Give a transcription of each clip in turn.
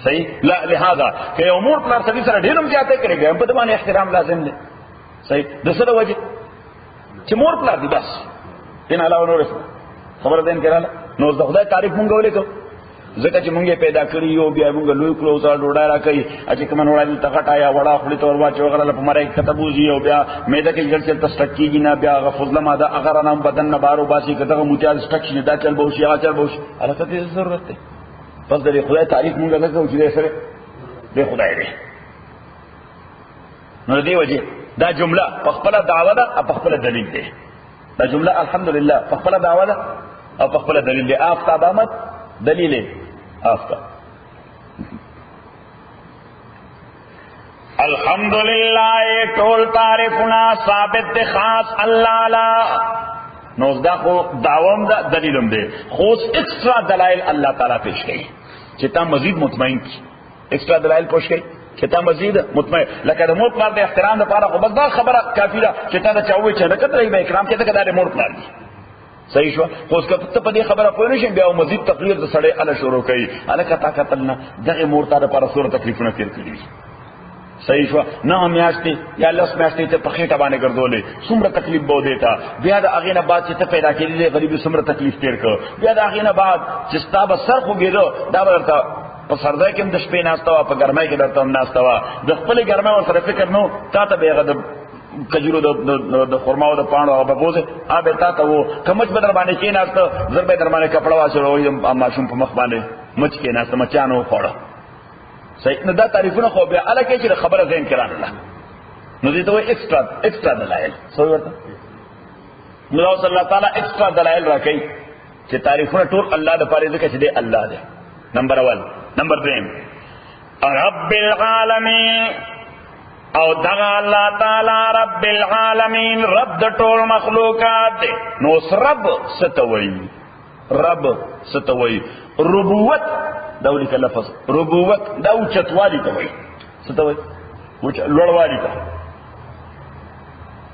صحیح. لہذا کہ یو مور پلار سړي سره ډېر هم زیاته کړي ګم په باندې احترام لازم دی. صحیح. د څه د وجه چې مور پلار دی بس دین علاوه نور خبره دین کړه نو د خدای تعریف مونږ ولیکو ځکه چې مونږه پیدا کړی یو بیا مونږ لوی کړو ځا ډوډۍ راکې چې کوم وړاندې تغټا یا وړا خپل تور واچو غره په مړی کتبوزي او بیا مېده کې ځل څه تستکیږي نه بیا غفظله ماده اگر نام بدن نه بارو باسي کته متیاز سټک نه دا چل بوشي هغه چل بوشي البته دې ضرورت دی پس د خدای تعریف مونږ نه کوو چې دې سره دې خدای دې نو دې وجه دا جمله په خپل دعوه ده او په خپل دلیل ده. دا جمله الحمدلله په خپل دعوه ده او په خپل دلیل ده. آفتاب احمد دلیل آفتاب. الحمدللہ ټول تعریفنا ثابت ده خاص الله لا. نو دا خو دعوام ده دلیلم ده خو ایکسترا دلائل الله تعالی پیش کړي چې تا مزید مطمئن کی. ایکسترا دلائل پیش کړي چې تا مزید مطمئن لکه د مور پلار د احترام لپاره خو بس دا خبره کافی ده چې تا دا چاوي چې لکه درې به اکرام کې ته د مور پلار دي. صحیح شو. خو اوس که ته په دې خبره پوه نشې بیا مزید تقریر د سړی اله شروع کوي الکه تا کتلنه دغه مور ته لپاره سور تکلیفونه تیر کړي. صحیح شو. نه میاشتې یا لس میاشتې ته په خېټه باندې ګرځولې څومره تکلیف به دیتا بیا د هغې نه بعد چې ته پیدا کېدلې غریبي څومره تکلیف تیر کړ بیا د هغې نه بعد چې ستا به سر خوږېده دا به درته په سردی کې هم د شپې ناسته وه په ګرمۍ کې درته هم ناسته وه د خپلې ګرمۍ ورسره فکر نو تا ته به هغه د کجورو د خرماو د پاڼو هغه به بوځې هغه به تا ته و که مچ به در باندې کېناسته زر به یې در باندې کپړه واچوي ماشوم په مخ باندې مچ کېناسته مچیانو وخوړه. صحیح. نو دا تعریفونه خو بیا اله کې چې خبره ذهن کې رانله نو دې ته وایي ایکسټرا دلایل. صحیح ورته نو صلی الله تعالی ایکسټرا دلایل راکوي چې تعریفونه ټول الله لپاره ځکه چې دی الله دی. نمبر اول. نمبر دویم رب العالمین او دغه الله تعالی رب العالمین رب د ټول مخلوقات دی. نو رب ستوي رب ستوي ربوت دا ولیکه لفظ ربوت دا اوچتوالی ته وایي ستوي لوړوالی ته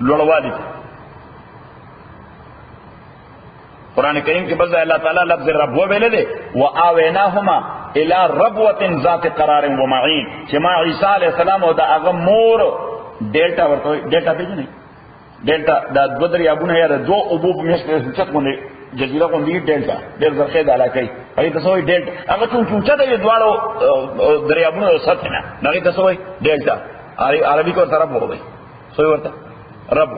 لوړوالی ته. قرآن کریم کې بس الله تعالی لفظ رب ویل دی واویناهما الى ربوة ذات قرار و معین چې ما عیسی علیہ السلام او دا هغه مور ډیلټا ورته ډیلټا پیژنې ډیلټا دا دو دریابونه یا د دوه اوبو په میاشت څخه باندې جزیره باندې ډیلټا ډېر ځخې د علاقې هغه ته سوې ډیلټا هغه چې د دواړو دریابونو سطح نه هغه ته سوې ډیلټا عربي کو طرف وایي سوې ورته رب.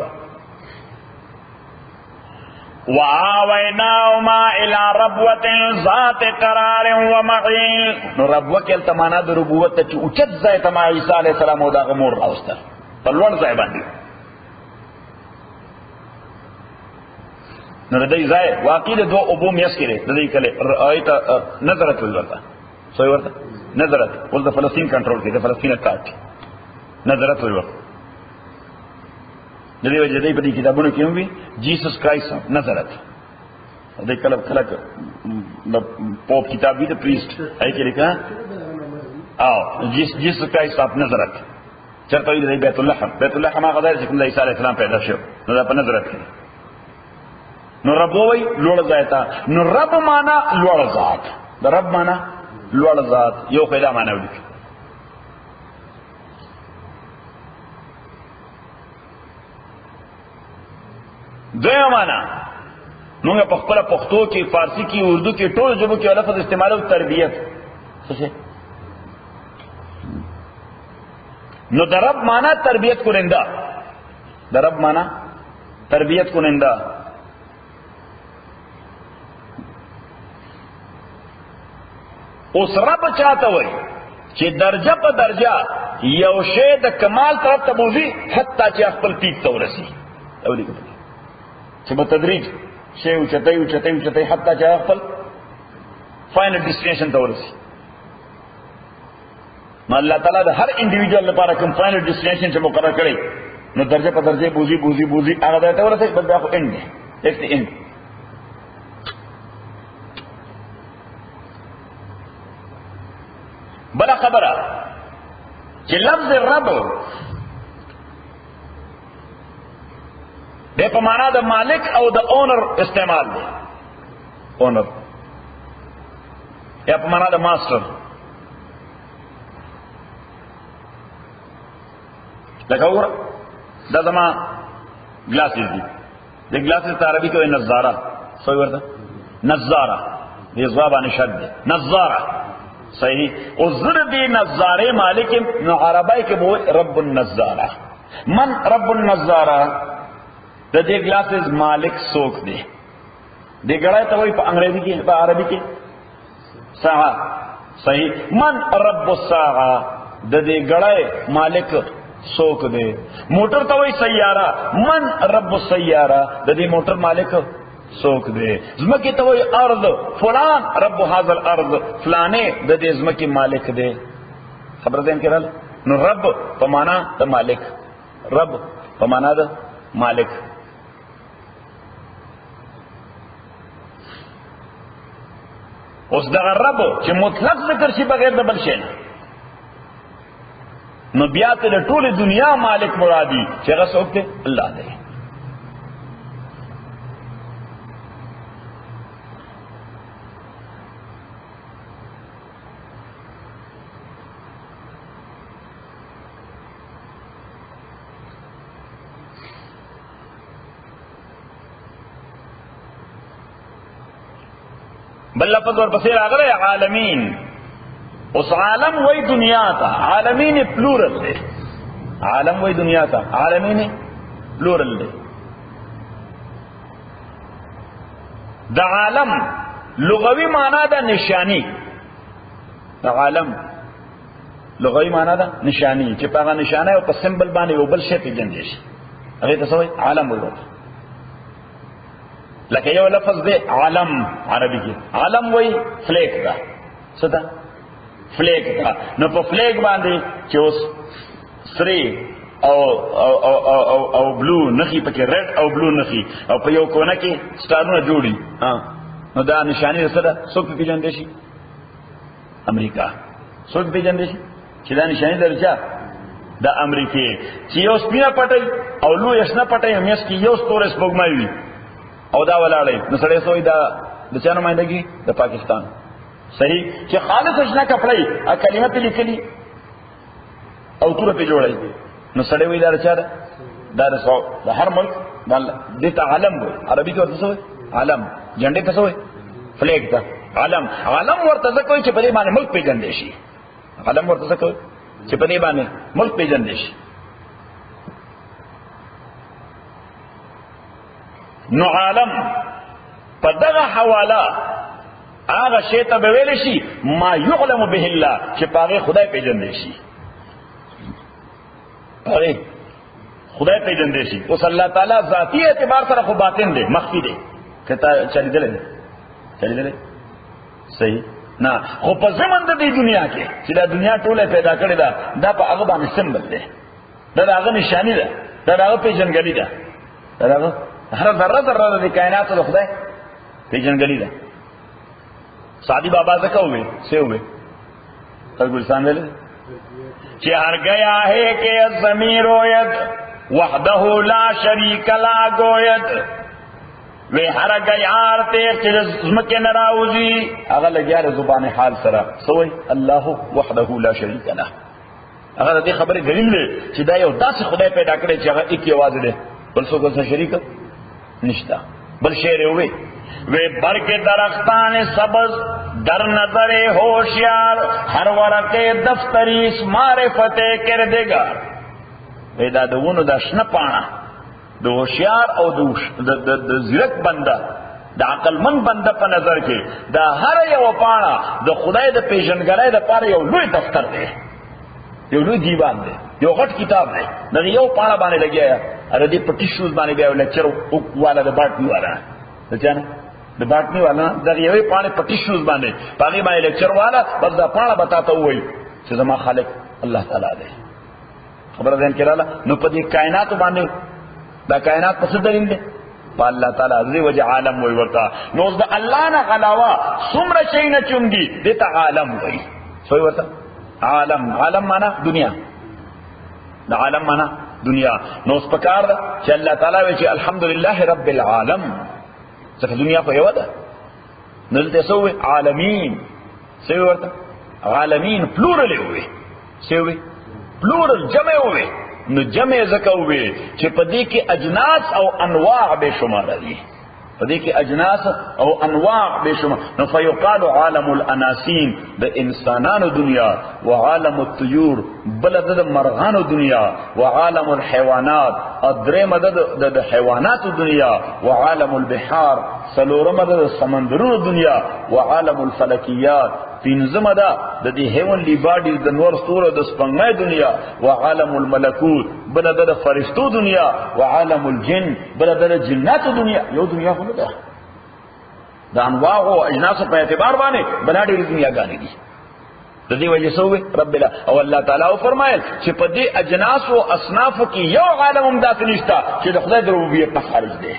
وآویناهما الى ربوة ذات قرار و معین. نو ربوه کې التمانا د ربوت ته چې اوچت ځای ته ما عیسی علیہ السلام او دغه مور راوستل په لوړ ځای باندې. نو د دې ځای واقع د دوه اوبو میاس کې د دې کله آیت نظرت ولرته سوې ورته نظرت ول د فلسطین کنټرول کې د فلسطین کاټ نظرت ولرته د دې وجه دې په دې کتابونو کې هم وي جیسس کرایست نظرت د کله کله د پوپ کتاب دی د پریسټ هغه کې لیکه او جیسس کرایست اپ نظرت چرته وی د بیت الله هغه ځای چې کوم د عیسی علیه السلام پیدا شو نو دا په نظرت کې. نو رب وای لوړ ځای ته. نو رب معنا لوړ ذات د رب معنا لوړ ذات یو پیدا معنا ولیکي. دویمه معنا موږ په خپل پښتو کې فارسی کې اردو کې ټول ژبو کې لفظ استعمالو تربیت څه نو د رب معنا تربیت کننده د رب معنا تربیت کننده. اوس رب چاته وای چې درجه په درجه یو شی د کمال طرف ته بوزي حتی چې خپل پیک ته ورسي او لیکل چې په تدریج شی اوچتای حتی چې خپل فائنل ډیسټینیشن ته ورسي. نو الله تعالی د هر انډیویډوال لپاره کوم فائنل ډیسټینیشن چې مقرر کړي نو درجه په درجه بوزي هغه ته ورسي بس دا خو اند دی اټس اند. بلا خبره چې لفظ رب د په معنا د مالک او د اونر استعمال دی. اونر یا په معنا د ماستر لکه وګوره دا زما ګلاسز دي د ګلاسز ته عربي کې وایي نظاره څه ورته نظاره دې ځواب نشد دي نظاره صحیح او زړه دې نظاره مالک نو عربی کې وایي رب النظاره من رب النظاره د دې ګلاسز مالک څوک دی دې ګړای ته وایي په انګریزي کې په عربي کې ساعه صحیح من رب الساعه د دې ګړای مالک څوک دی موټر ته وایي سیاره من رب السیاره د دې موټر مالک څوک دی زمکه ته وایي ارض فلان رب هذا الارض فلانه د دې زمکه مالک دی خبر ده انکرال نو رب په معنا د مالک رب په معنا د مالک اوس دغه رب چې مطلق ذکر شي بغیر د بل شي نه نو بیا ته د ټول دنیا مالک مرادي چې هغه څوک دی الله دی بل لفظ ورپسې راغلی عالمین اس عالم وی دنیا تا عالمین پلورل دے عالم وی دنیا تا عالمین پلورل دے دا عالم لغوی معنی دا نشانی دا عالم لغوی معنی دا نشانی چې پاغه نشانه او په سمبل باندې یو بل شی پیژندل شي هغه ته سوې عالم وایي لکه یو لفظ دے عالم عربی کې عالم وی فلیک دا څه فلیک دا نو په فلیک باندې چې اوس سری او بلو نخي پکې ریډ او بلو نخي او په یو کونه کې سټارونه جوړي نو دا نشانی څه ده څوک پیژندل شي امریکا څوک پیژندل شي چې دا نشانی درچا د امریکای چې یو سپینه پټي او لو یشنه پټي همیش کې یو ستوري سپوږمۍ وي او دا ولاړی نو سړی سوې دا د چا نمائندګي د پاکستان صحیح چې خالص اشنا کپړی ا کلمه په لیکلي او تور په جوړای نو سړی وی دا چا دا د هر ملک د عالم وي عربي کې ورته څه عالم جنډې ته څه فلیګ ته عالم عالم ورته څه کوي چې په دې باندې ملک پیژندل شي عالم ورته څه کوي چې په دې باندې ملک پیژندل شي نو عالم په دغه حواله هغه شی ته به ویل شي ما يعلم به الله چې پاره خدای پیژندل شي پاره خدای پیژندل شي اوس الله تعالی ذاتی اعتبار سره خو باطن دی مخفي دی کته چلیدل صحیح نه خو په زمند د دنیا کې چې دا دنیا ټوله پیدا کړې ده دا په هغه باندې سمبل دی دا هغه نشانی ده دا هغه پیژنګلی ده دا هغه هر ذره ذره د کائنات د خدای پیژنګلی ده سعدی بابا زکه وې څه وې تر ګلستان ویل چې هر گیا ہے کہ ضمیر رویت وحده لا شریک لا گویت وی هر گیار ته چې زمکه نراوزی هغه لګیار زبان حال سره سوې الله وحده لا شریک له هغه دې خبره دلیل دی چې دا یو داسې خدای پیدا کړی چې هغه یک आवाज دی بل څوک سره شریک نشتا بل شعر وی برگ درختان سبز در نظر ہوشیار ہر ورق دفتری معرفت کردگار دا دونو دا شنه پانا د ہوشیار او د زیرک بنده د عقلمن بنده په نظر کې دا هر یو پانا د خدای د پیژنګلای د پاره یو لوی دفتر دی یو لوی دیوان دی یو غټ کتاب دی د یو پانا باندې لګیا اره دې پټی شوز باندې بیا لیکچر او والا د باټ والا د چانه د باټنی والا د یوې پاڼې پټی شوز باندې پاګې باندې لیکچر والا بس دا پاڼه بتاته وای چې زما خالق الله تعالی دی خبر ده کړه نو په دې کائنات باندې دا کائنات په څه دلیل دی په الله تعالی عزوج وجه عالم وای ورته نو د الله نه علاوه څومره شي نه چوندي دته عالم وای سوې ورته عالم عالم معنا دنیا د عالم معنا دنیا نو سپکار چې الله تعالی وی چې الحمدلله رب العالم ځکه دنیا خو یو ده نلته سوې عالمین سوې ورته عالمین پلورل وي سوې پلورل جمع وي نو جمع زکوي چې پدې کې اجناس او انواع به شمار دي، پدې کې اجناس او انواع به شمار. نو فیقال عالم الاناسین د انسانانو دنیا، وعالم الطيور بل د مرغانو دنیا، وعالم الحيوانات ادرم د حیوانات دنیا، وعالم البحار سلورم د سمندرونو دنیا، وعالم الفلکیات پینځم ده د دې هیونلی باډیز د نور ستورو د سپنګمای دنیا، وعالم الملکوت بل د فرشتو دنیا، وعالم الجن بل د جنات دنیا. یو دنیا خو نه ده، د انواع او اجناس په اعتبار باندې بلا ډېر دنیاګانې دي. د دې وجه سوې رب لا او الله تعالی فرمایل چې په دې اجناس او اصناف کې یو عالم هم داسې نشته چې د خدای د ربوبیت نه خارج دی،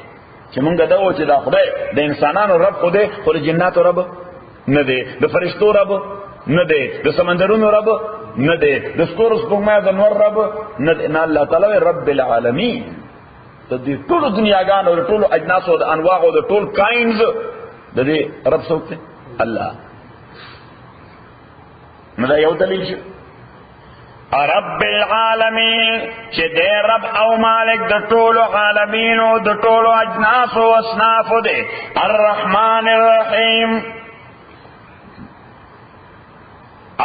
چې مونږ دا و چې دا خدای د انسانانو رب خو دی، خو د جناتو رب نه دی، د فرشتو رب نه دی، د سمندرونو رب نه دی، د ستورو سپوږمۍ د نور رب نه دی. نه، الله تعالی رب العالمین د دې ټولو دنیاګانو او د ټولو اجناس او د انواع او د ټول کائنز د دې رب څوک دی؟ الله. نو دا یو دلیل شو رب العالمین چې دې رب او مالک د ټولو عالمینو د ټولو اجناس او اصناف دی. الرحمن الرحیم،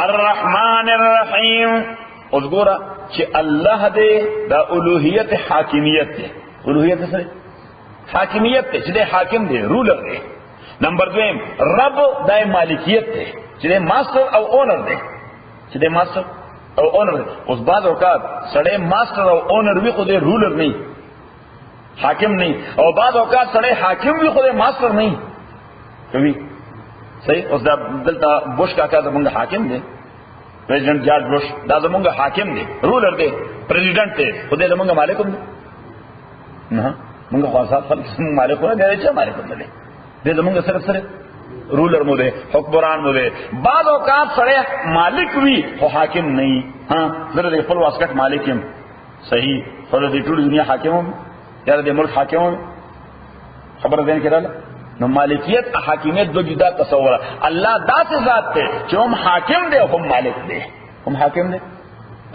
الرحمن الرحیم. اوس ګوره چې الله دې دا الوهیت حاکمیت دی. الوهیت څه دی؟ حاکمیت دی، چې دې حاکم دی، رولر دی. نمبر دویم رب دای مالکیت دی، چې دې ماستر او اونر دی، چې دې ماستر او اونر دی. اوس بعض اوقات سړی ماستر او اونر وي خو دې رولر نه، حاکم نه، او بعض اوقات سړی حاکم وي خو دې ماستر نه کوي. صحیح. اوس دا دلته بوش کاکا زمونږ حاکم دی، پریزیډنٹ جارج بوش دا زمونږ حاکم دی، رولر دی، پریزیډنٹ دی، خو دې زمونږ مالک هم دی نه. مونږ خو صاحب خلک زمونږ مالک نه دی، چې مالک هم دی، دې زمونږ صرف رولر مو دی، حکمران مو دی. بعض اوقات سړی مالک وي خو حاکم نه. ها زه د خپل واسکټ مالک یم، صحیح، خو د ټول دنیا حاکم هم یا د ملک حاکم هم. خبره ذهن کې رااله. نو مالکیت او حاکمیت دو جدا تصور. الله داسې ذات دی چې هم حاکم دی او هم مالک دی، هم حاکم دی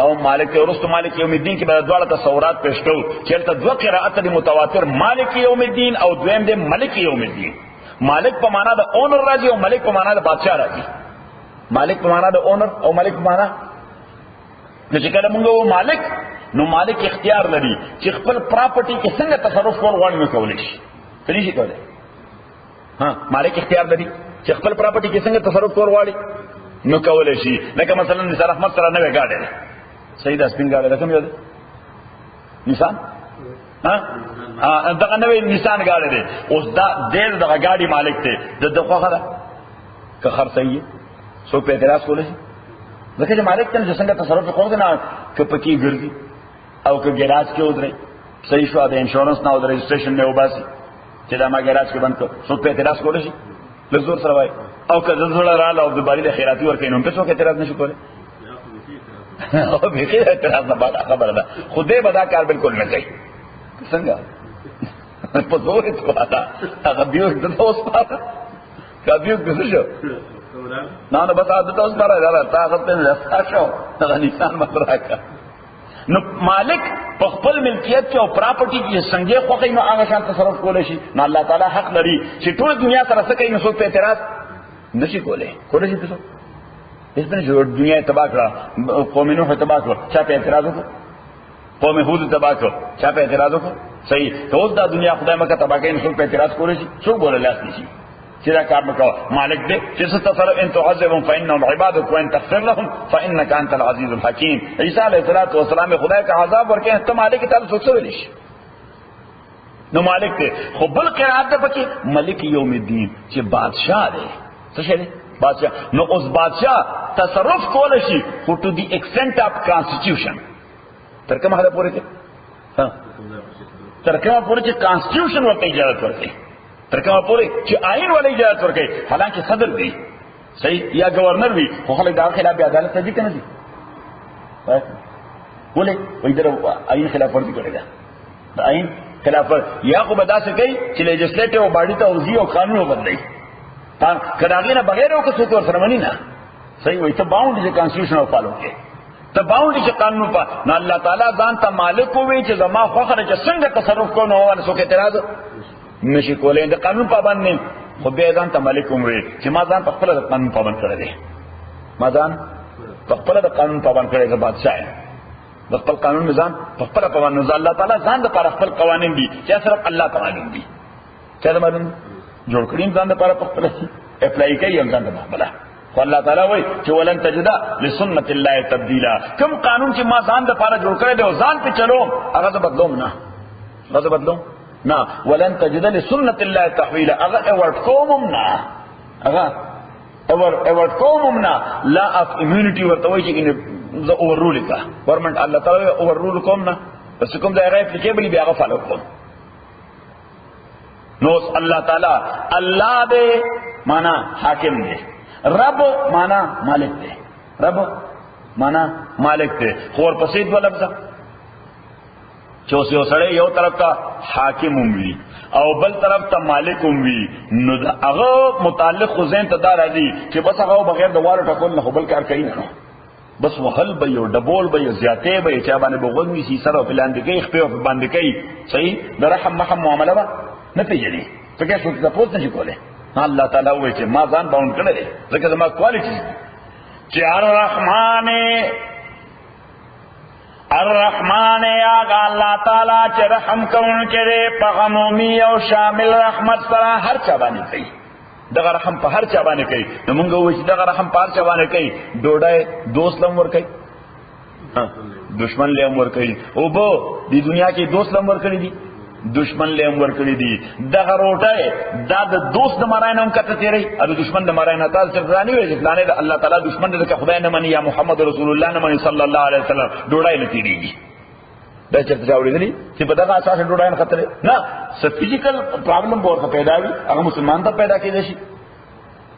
او مالک دی. ورستو مالک یوم الدین کې به دواړه تصورات پیش کوو. چېرته دوه قرائت دي متواتر، مالک یوم الدین او دویم دی ملک یوم الدین. مالک په معنا د اونر راځي او ملک په معنا د بادشاہ راځي. مالک په معنا د اونر او ملک په معنا نو چې کله موږ وو مالک، نو مالک اختیار لري چې خپل پراپرټي کې څنګه تصرف کول غواړي نو کولی شي. کلی شي کولی. ها مالک اختیار لري چې خپل پراپرټي کې څنګه تصرف کول غواړي نو کولی شي. لکه مثلا نثار احمد سره نوې گاډي ده، صحیح ده، سپین گاډي ده، کوم یو ده؟ نسان. ها دغه نوې نسان گاډي ده. اوس دا ډېر دغه گاډي مالک دی، د دغه خره که خرڅي سو په اعتراض کولی شي. ځکه چې مالک ته څنګه تصرف کوي نه، که پکې ګرځي او که ګراج کې ودرې، صحیح شو، د انشورنس نه او د رجسټریشن نه وباسي چې دا ما ګراج کې بند کړ، سو په اعتراض کولی شي له زور سره وای. او که زړه رااله او د باري د خیراتي ورکړي نو په څوک اعتراض نشي کولی. او به اعتراض نه بعد خبره ده، خدای به دا کار بالکل نه کوي. څنګه په زور ته واده هغه بیو د اوس پاته کا بیو څه شو نه نه بتا د اوس پاره دا طاقت نه لسا شو هغه نشان متراکا. نو مالک په خپل ملکیت کې او پراپرټي کې څنګه خوښي نو هغه شان تصرف کولای شي. نو الله تعالی حق لري چې ټول دنیا سره څه کوي نو څوک په اعتراض نشي کولای. کولای شي تاسو اس باندې جوړ دنیا تباہ کړه، قوم نوح تباہ کړه، چا په اعتراض وکړ؟ قوم هود تباہ کړه، چا په اعتراض وکړ؟ صحیح. ته اوس دا دنیا خدای مکه تباہ کوي نو څوک په اعتراض کولای شي؟ څوک بوله لاس نشي چې دا کار وکړه. مالک دې چې څه تصرف ان تعذبهم فانهم عبادك وان تغفر لهم فانك انت العزيز الحكيم. عیسی علیه السلام خدای کا عذاب ورکړي ته مالک تعالی څوک څه ویل شي؟ نو مالک دې خو بل قرات ده پکې ملک یوم الدین چې بادشاہ دی. څه شي دی؟ بادشاہ. نو اوس بادشاہ تصرف کول شي خو ټو دی ایکسټنٹ اف کانسټیټیوشن. تر کومه حد پورې کې؟ ها تر کومه پورې چې کانسټیټیوشن ورته اجازه ورکړي، تر کومه پورې چې آئین ولې اجازه ورکړي. حالانکه صدر دی، صحیح، یا گورنر وي، خو خلک دا خلاف عدالت ته دي کنه دي. ولې وایي دا آئین خلاف ورزي کړی دا، د آئین خلاف یا خو به داسې کوي چې لیجسلیټیو باډي ته ورځي او قانون وبدلوي. کراغی نه بغیر او که څوک ورسره مني نه، صحیح وایي ته باونډ دې کانسټیټیوشن او فالو کې. ته باونډي چې قانون په نو الله تعالی ځان ته مالک وي چې زما خوخره چې څنګه تصرف کوو نو ونه څوک اعتراض نشي کولای. د قانون پابند نه خو بیا ځان ته مالک وي چې ما ځان په خپل د قانون پابند کړی دی، ما ځان په خپل د قانون پابند کړی دی، بادشاہ یم د خپل قانون نظام په خپل پابند نو الله تعالی ځان د پر خپل قوانین دي چې صرف الله تعالی دي چې دا معلوم جوړ کړی ځان د پر خپل اپلای کوي ځان د خپل. خو الله تعالی وایي چې ولن تجد لسنت الله تبدیلا، کوم قانون چې ما ځان د پاره جوړ کړی دی او ځان په چلو هغه ز بدلوم نه، هغه ز بدلوم نه. ولن تجد لسنت الله تحویلا، هغه اورټ کومم نه، هغه اورټ کومم نه. لا اف امونټي ورته وایي چې زه اوور رول کا گورنمنٹ الله تعالی اوور رول کوم نه، بس کوم ځای غیر اپلیکیبل بیا هغه فالو کوم. نو الله تعالی الله دې معنا حاکم دی، رب مانا مالک دے، رب مانا مالک دے. خور پسید و لفظ چوسی و سڑے یو طرف تا حاکم اموی او بل طرف تا مالک اموی نو دا اغا متعلق خوزین تا دار دی کہ بس اغا بغیر دوارو ٹکول نخو بل کار کئی نو بس وحل بی و ڈبول بی و زیادے بی چابانے بغنوی سی سر و پلان دکی اخپی و باندې کئی صحیح در رحم محم معاملہ با نپی جنی تو کیا شوکی تا پوز نشی کولے. اللہ تعالیٰ ہوئے چھے ما ځان باؤنڈ کرے دے ذکر زمان کوالٹیز چھے الرحمن آگا اللہ تعالیٰ چھے رحم کون کرے پغمومی او شامل رحمت سرا ہر چابانی کئی دغا رحم پا ہر چابانی کئی نمونگا ہوئے چھے دغا رحم پا ہر چابانی کئی ڈوڑائے دوست لمور کئی دشمن لے امور کئی او بو دی دنیا کی دوست لمور کری دی دشمن لے امور کری دی دغه روټه دا د دوست د مارای نوم کته تیری او دشمن د مارای نه تاسو ځانی وی چې پلانې د الله تعالی دشمن د خدای نه منی یا محمد رسول الله نه منی صلی الله علیه وسلم ډوړای نه تیریږي دا چې تاسو اورېدلی چې په دغه اساس ډوړای نه خطر نه س فزیکل پرابلم ورته پیدا وي هغه مسلمان ته پیدا کېږي شي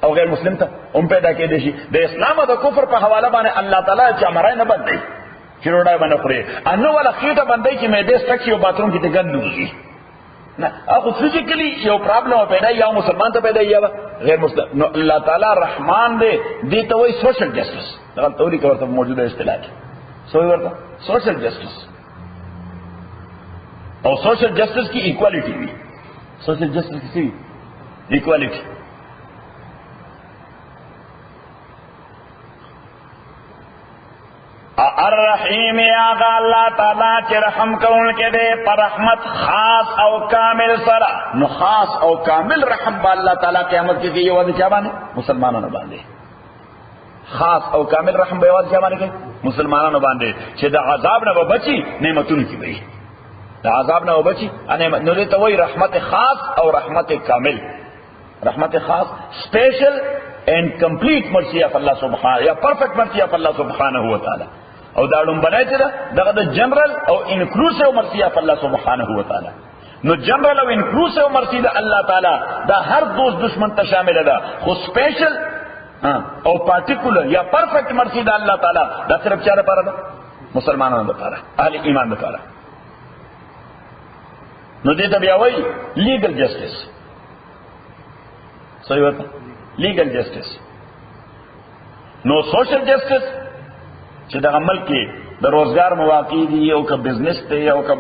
او غیر مسلم ته هم پیدا کېږي شي. د اسلام او د کفر په حواله باندې الله تعالی چې مارای نه بدلی چیروډای باندې خوري انو ولا خېټه باندې چې مې دې سټک یو باتروم کې ته ګندوږي نه اخو فزیکلی یو پرابلم پیدا یا مسلمان ته پیدا یا غیر مسلم. نو الله تعالی رحمان دې دې ته وایي سوشل جسټس دا توري کې ورته موجوده اصطلاح ده سوې ورته سوشل جسټس او سوشل جسټس کی ایکوالټی وی سوشل جسټس کی ایکوالټی الرحیم آغا اللہ تعالیٰ چی رحم کون کے دے پر رحمت خاص او کامل سرا نو خاص او کامل رحم با اللہ تعالیٰ قیامت کی یہ وعدے کیا بانے مسلمانوں نے باندے خاص او کامل رحم با وعدے کیا بانے کہ مسلمانوں نے باندے چی دا عذاب نہ بچی نعمتون کی بئی دا عذاب نہ بچی نو دیتا وہی رحمت خاص او رحمت کامل رحمت خاص اسپیشل اینڈ کمپلیٹ مرسی آف اللہ سبحانہ یا پرفیکٹ مرسی آف اللہ سبحانہ وتعالی او دا ډوم بنای چې دا د جنرال او انکلوسیو مرسی اف الله سبحانه و تعالی. نو جنرال او انکلوسیو مرسی د الله تعالی دا هر دوست دشمن ته شامل ده خو سپیشل او پارټیکولر یا پرفیکٹ مرسی د الله تعالی دا صرف چا لپاره ده مسلمانانو لپاره اهل ایمان لپاره. نو دې ته بیا وایي لیګل جسټس صحیح ورته لیګل جسټس. نو سوشل جسټس چې د عمل کې د روزګار مواقع دي او که بزنس ته او که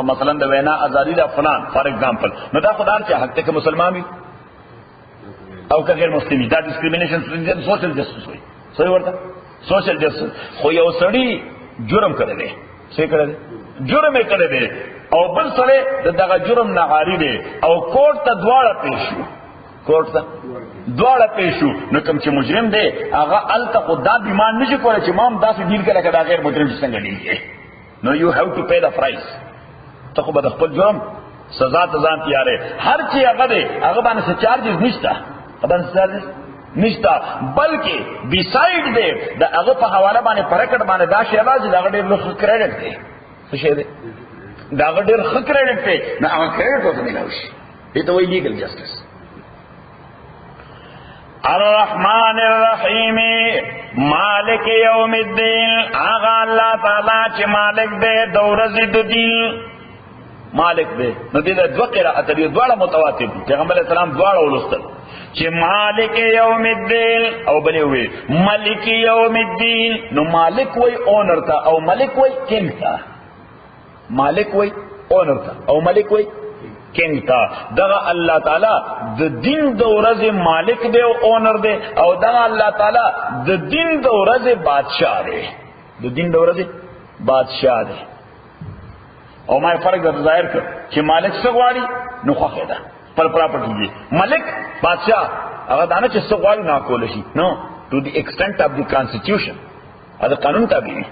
مثلا د وینا ازادي د فلان فار ایگزامپل نو دا خدای چې حق ته که مسلمان وي او که غیر مسلمان دا ډیسکریمینیشن سوشل جسټس وي صحیح ورته سوشل جسټس. خو یو سړی جرم کړی دی څه کړی دی جرم یې کړی دی او بل سړی دغه جرم نه عاری دی او کورټ ته دواړه پیښ شو کورټ ته دواړه پیښ شو نو کوم چې مجرم دی هغه الته خدا بیمان نشي کولای چې مام داسې ډیل کړه کدا غیر مجرم څنګه ډیل کوي. نو یو هاو ټو پے دا پرایس ته خو به خپل جرم سزا ته ځان تیارې هر چې هغه دی هغه باندې څه چارجز نشته باندې چارجز نشته بلکې بیساید دی دا هغه په حواله باندې پرکټ باندې دا شی راځي دا ډېر لوی کریډټ دی څه شی دی دا ډېر ښه کریډټ دی نه هغه کریډټ ورته ملوي شي دې ته وایي لیګل جسټس. الرحمن الرحیم مالک یوم الدین آغا اللہ تعالیٰ چی مالک دے دورزی دو دین مالک دے نو دیده دو قرآت دی دوارا متواتر دی پیغمبر علیہ السلام دوارا ولستل چې مالک یوم الدین او بلې وي ملک یوم الدین. نو مالک وای اونر تا او ملک وای کینګ تا. مالک وای اونر تا او ملک وای کینګ تا. دغه الله تعالی د دین د ورځې مالک دی او اونر دی او دغه الله تعالی د دین د ورځې بادشاہ دی. د دین د ورځې بادشاہ دی. او ما فرق در ظاهر کړ چې مالک څه غواړي نو خوښه ده پر پراپرټي دی. ملک بادشاہ هغه دانه چې څه غواړي نه کول شي. نو ټو دی ایکسټنټ اف دی کانسټیټیوشن دا قانون تابع دی.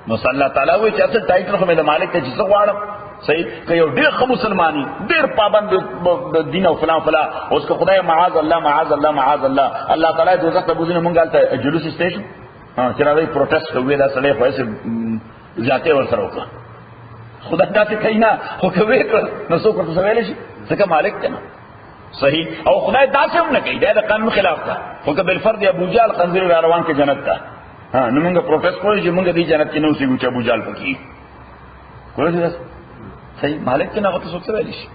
نو صلی الله تعالی وی چې اصل ټایټل خو مې د مالک ته چې څه غواړم صحیح که یو ډېر ښه مسلمانی ډېر پابند د دین او فلان فلان اوس که خدای معاذ الله معاذ الله معاذ الله الله تعالی دوزخ ته بوزنه مونږ هلته جلوس سټیشن چې راځي پروټیسټ کوي دا سړی خو یې ذاته ور سره وکړه خدای داسې کوي نه خو کوي نو څوک ورته ویلی شي ځکه مالک دی نه صحیح. او خدای داسې هم نه کوي دا د قانون خلاف ده. خو که بالفرد ابو جهل خنزیر را روان کې جنت ته نو مونږ پروټیسټ کوو چې مونږ دې جنت کې نه اوسېږو چې ابو جهل پکې کولی شي صحیح. مالک کې نه هغه ته څوک څه ویلی شي.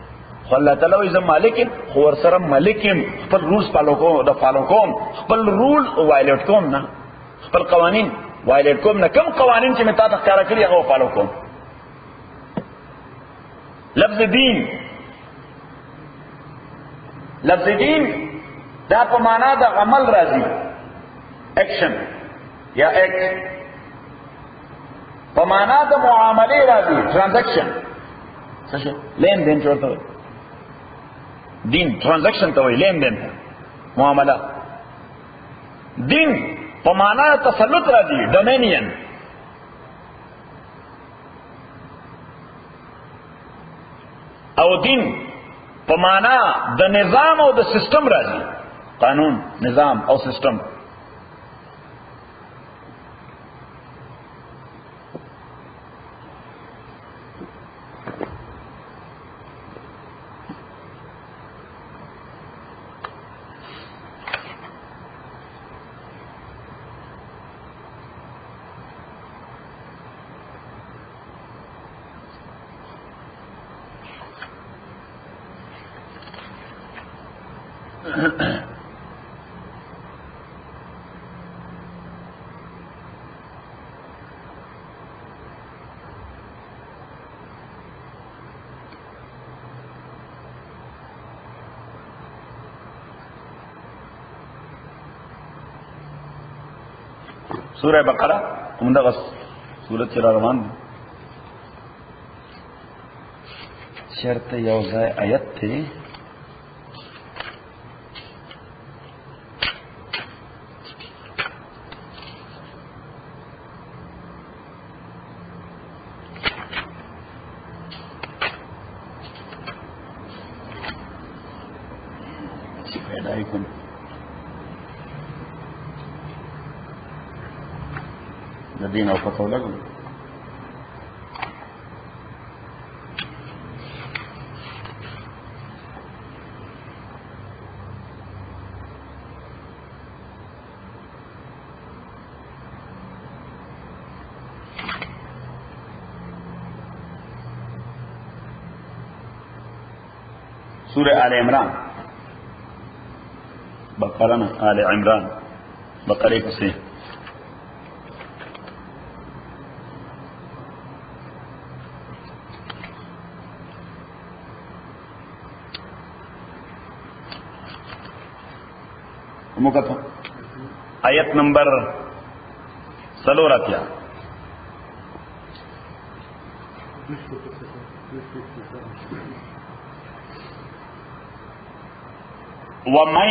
خو الله تعالی وایي زه مالک یم خو ورسره ملک یم. خپل رولز فالو کوم خپل رول وایلیټ کوم نه خپل قوانین وایلیټ کوم نه. کوم قوانین چې مې تا ته ښکاره کړي هغه فالو کوم. لفظ دین لفظ دین دا په معنا د عمل راځي ایکشن یا ایکٹ. په معنا د معاملې راځي ټرانزیکشن څه شي لین دین چورته وي. دین ټرانزیکشن ته وایي لین دین معامله. دین په معنا تسلط راځي ډومینین. او دین په معنا د نظام او د سیستم راځي قانون نظام او سیستم. سورہ بقرہ عمدہ سورت چلا روان شرط یوزائے آیت تھے دین او پتو لګو. سورہ آل عمران بقرہ میں آل عمران بقرے کو سے آیت نمبر سلوراتیا ومن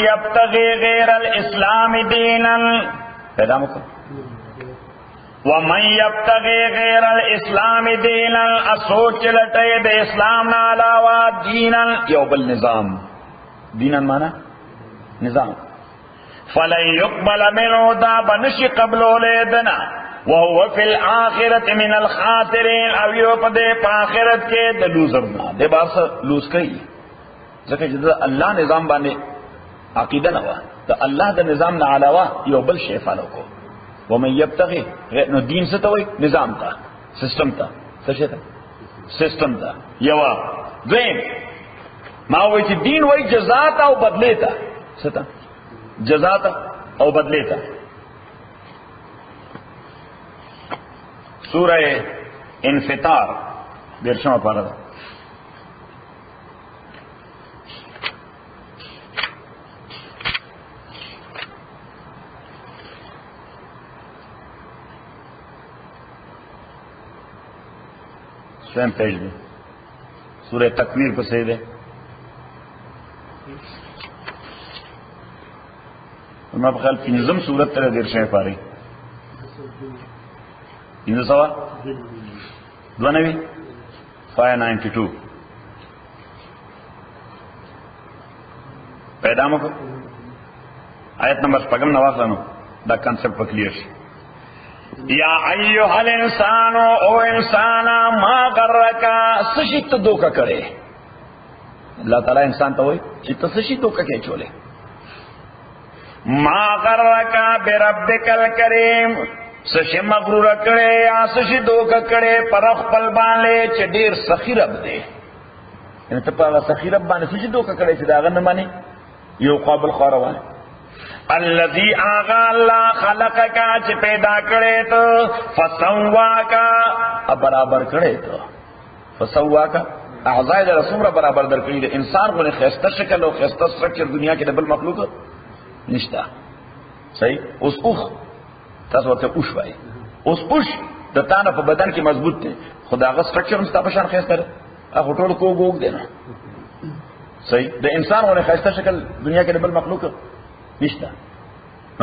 يبتغي غير الاسلام دينا ومن يبتغي غير الاسلام دينا اسوچ لټي د اسلام نه علاوه دينا یو بل نظام. دينا معنا نظام. فلن يقبل منه دا بنشي قبلو لیدنا وهو في الآخرة من الخاسرين او یو پدے پا آخرت کے دا لوزرنا دے باس لوز کئی ذکر جدا اللہ نظام بانے عقیدہ نوا دا اللہ دا نظام نا علاوہ یو بل شیء فالو کو. ومن یبتغی نو دین سے توئی نظام تا سسٹم تا سشے تا سسٹم تا یوا دویم ما وایي چې دین وایي جزا ته او بدلې ته. څه ته؟ جزا ته او بدلې ته. سورہ انفطار 13واں پارہ ده. سویم پیج دے. سورہ تکویر کو صحیح دے. میں بخیال پنجم سورت ترے 13 پاری 592 592 پیدا مکو آیت نمبر پگم نوافلانو دا کنسپٹ پر کلیئر شی. یا ایوہ الانسانو او انسانا ما غرکا سشت دوکا کرے. اللہ تعالیٰ انسان تو ہوئی چیتا سشت دوکا کے چولے. ما غرکا بربک الکریم سشی مغرور کرے یا سشی دوکا کرے پرخ پل بانے چی دیر سخی رب دے. یعنی تپا آغا سخی رب بانے سشی دوکا کرے چی دا غن مانے یو قابل خواروان الذي آغا اللہ خلق کا چی پیدا کرے تو فسوا کا برابر کرے تو فسوا کا اعضاء در سمرہ برابر در کری. انسان کو نے خیستہ شکل و خیستہ سٹرکچر دنیا کے ڈبل مخلوق نشتا. صحیح اس اوخ تصورتے اوش بائی اس اوش دتانا پا بدن کی مضبوط تے خدا آغا سٹرکچر مستا پشان خیستہ رہے اخو ٹوڑ کو گوگ دینا. صحیح دا انسان کو نے خیستہ شکل دنیا کے ڈبل مخلوق نشتا.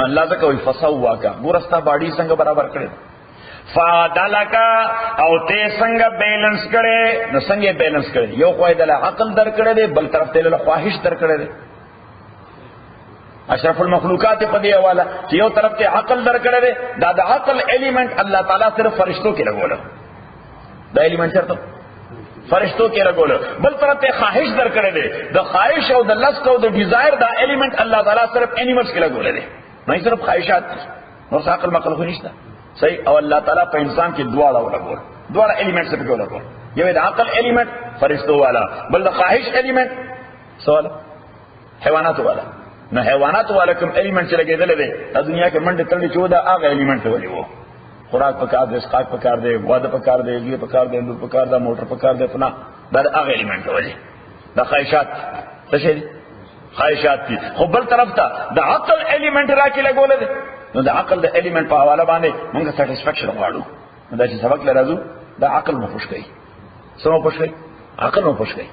اللہ تکا وی فسوا کا گورستا باڈی سنگ برابر کرے فعدل کا او تے سنگ بیلنس کرے نو سنگ بیلنس کرے. یو خواہ دل عقل در کرے دے بل طرف تیل خواہش در کرے دے. اشرف المخلوقات پا دیا والا کہ یو طرف تے عقل در کرے دے دا دا عقل ایلیمنٹ اللہ تعالیٰ صرف فرشتوں کے لگو لو. دا ایلیمنٹ شرطو فرشتوں کے لگو لو. بل طرف تے خواہش در کرے دے دا خواہش او دا لسک او دا ڈیزائر دا ایلیمنٹ اللہ تعالیٰ صرف اینیملز کے لگو لے دے. نہیں صرف خواہشات اور عقل مقل ہو نشتا. صحیح. اور اللہ تعالیٰ پہ انسان کی دوارا والا بول دوارا ایلیمنٹ سے پکو لگو. یہ دا عقل ایلیمنٹ فرشتوں والا بل دا خواہش ایلیمنٹ سوالا حیوانات والا نہ حیوانات والا کم ایلیمنٹ سے لگے دلے دے دنیا کے منڈے تلڑی چودہ آگا ایلیمنٹ والی وہ خوراک پکار دے اسقاق پکار دے وعدہ پکار دے یہ پکار دے اندور پکار دے موٹر پکار دے فنا دا آگا ایلیمنٹ والی دا خواہشات تشہری خواہشات تھی. خب بل طرف تا دا عقل ایلیمنٹ را کی لگو لے دے نو دا عقل دا ایلیمنٹ پا حوالا باندے منگا سیٹسفیکشن وارڈو دا چی سبق لے رازو دا عقل میں پوش گئی. سمو پوش گئی عقل میں پوش گئی.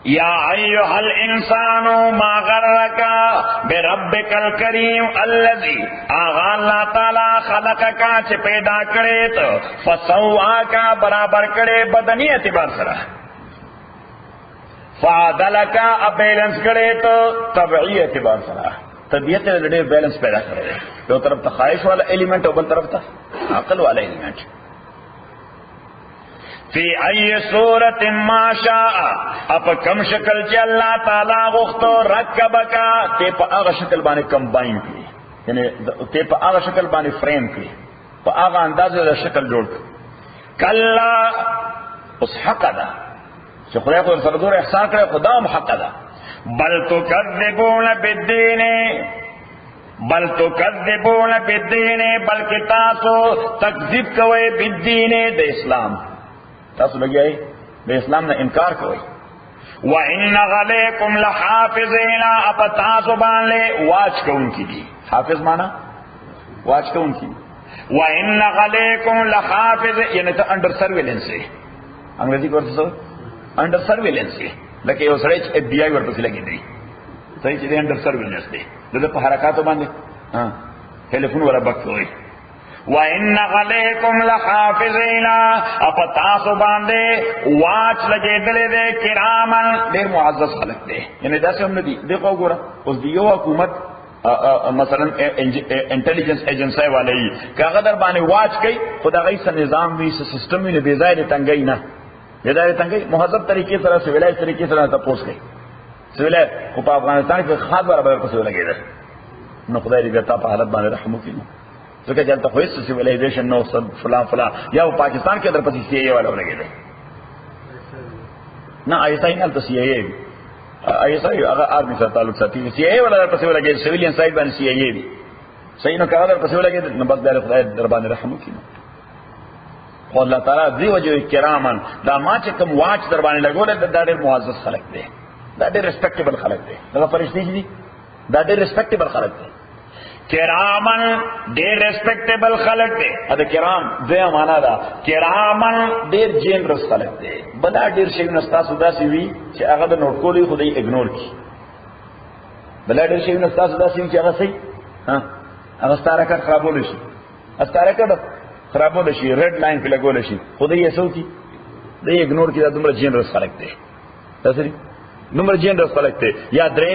یا ایوہ الانسان ما غرکا بربک الکریم الذی آغا اللہ تعالی خلقکا چھ پیدا کرے تو فسواکا برابر کرے بدنی اعتبار سرا فعدلکا اب بیلنس کرے تو طبعی اعتبار سرا طبیعت لڑے بیلنس پیدا کرے دو طرف تا خواہش والا ایلیمنٹ اور بل طرف تا عقل والا ایلیمنٹ. فی ای صورت ما شاء اپ کم شکل چی اللہ تعالی غختو رکبکا تے پا آغا شکل بانے کمبائن کی یعنی تے پا آغا شکل بانے فریم کی پا آغا انداز دا شکل جوڑ کلا اس حق دا چی خدا خود سردور احسان کرے خدا ہم حق دا بل تکذبون بالدین بلکہ تاسو تکذب کوئے بالدین دا اسلام تاسو لگی آئی بے اسلام نے انکار کوئی. وَإِنَّ عَلَيْكُمْ لَحَافِظِينَ اپ تاسو بان لے واچ کو ان کی دی. حافظ مانا واچ کو ان کی. وَإِنَّ عَلَيْكُمْ لَحَافِظِينَ یعنی تو انڈر سرویلنس ہے انگریزی کو ورطا سو انڈر سرویلنس ہے لکہ یہ سڑے ایف بی آئی ورطا سے لگی دی صحیح چیزیں انڈر سرویلنس دے لدہ پہ حرکاتو باندے ٹیلیفون والا بکت ہوئی. وَإِنَّ عَلَيْكُمْ لَحَافِظِينَ اپ تاسو باندے واچ لگے دلے دے کرامن دیر معزز خلق دے یعنی دا سے ہم نے دی دیکھو گورا اس دیو حکومت مثلا انٹیلیجنس ایجنسی والے ہی کہ اگر بانے واچ گئی خدا غی سا نظام بھی سا سسٹم بھی بے ظاہر تنگئی نا بے ظاہر تنگئی مہذب طریقے سے سویلائز طریقے سے تپوس گئی سویلائز خوبا افغانستان کے خاص بارا بدر کو سویلہ گئی در نو خدا رضیتا پا حالت بانے رحمو کی نو تو کہ جلتا خویس سیویلائزیشن نو فلان فلان یا وہ پاکستان کے اندر پسی سی اے والا لگے دے نه ایسای نه سی ای ای ایسای هغه آرمی سره تعلق ساتي سی ای ولا پسې ولګي سیویلین سایډ باندې سی ای ای دي صحیح نو کاغذ پسې ولګي نو بس دار خدای در باندې رحم وکړي او الله تعالی دی وجه کرامن دا ما چې کوم واچ در باندې لګول دا ډېر معزز خلق دي دا ډېر ریسپیکټیبل خلق دي دا فرشتي دي دا ډېر ریسپیکټیبل خلق دي کرامن ډېر ریسپیکټیبل خلق دي دا کرام دغه معنا دا کرامن ډېر جنرس خلق دي بلا ډېر شي نستاسو داسي وی چې هغه د نوٹ کولی خدای اګنور کی بلا ډېر شي نستاسو داسي چې هغه صحیح ها هغه ستاره کټ خرابول شي ستاره کټ خرابول شي ریډ لاین په لګول شي خدای یې سوتی دې اګنور کی دا دومره جنرس خلق دي تاسو دومره جنرس خلق دي یا درې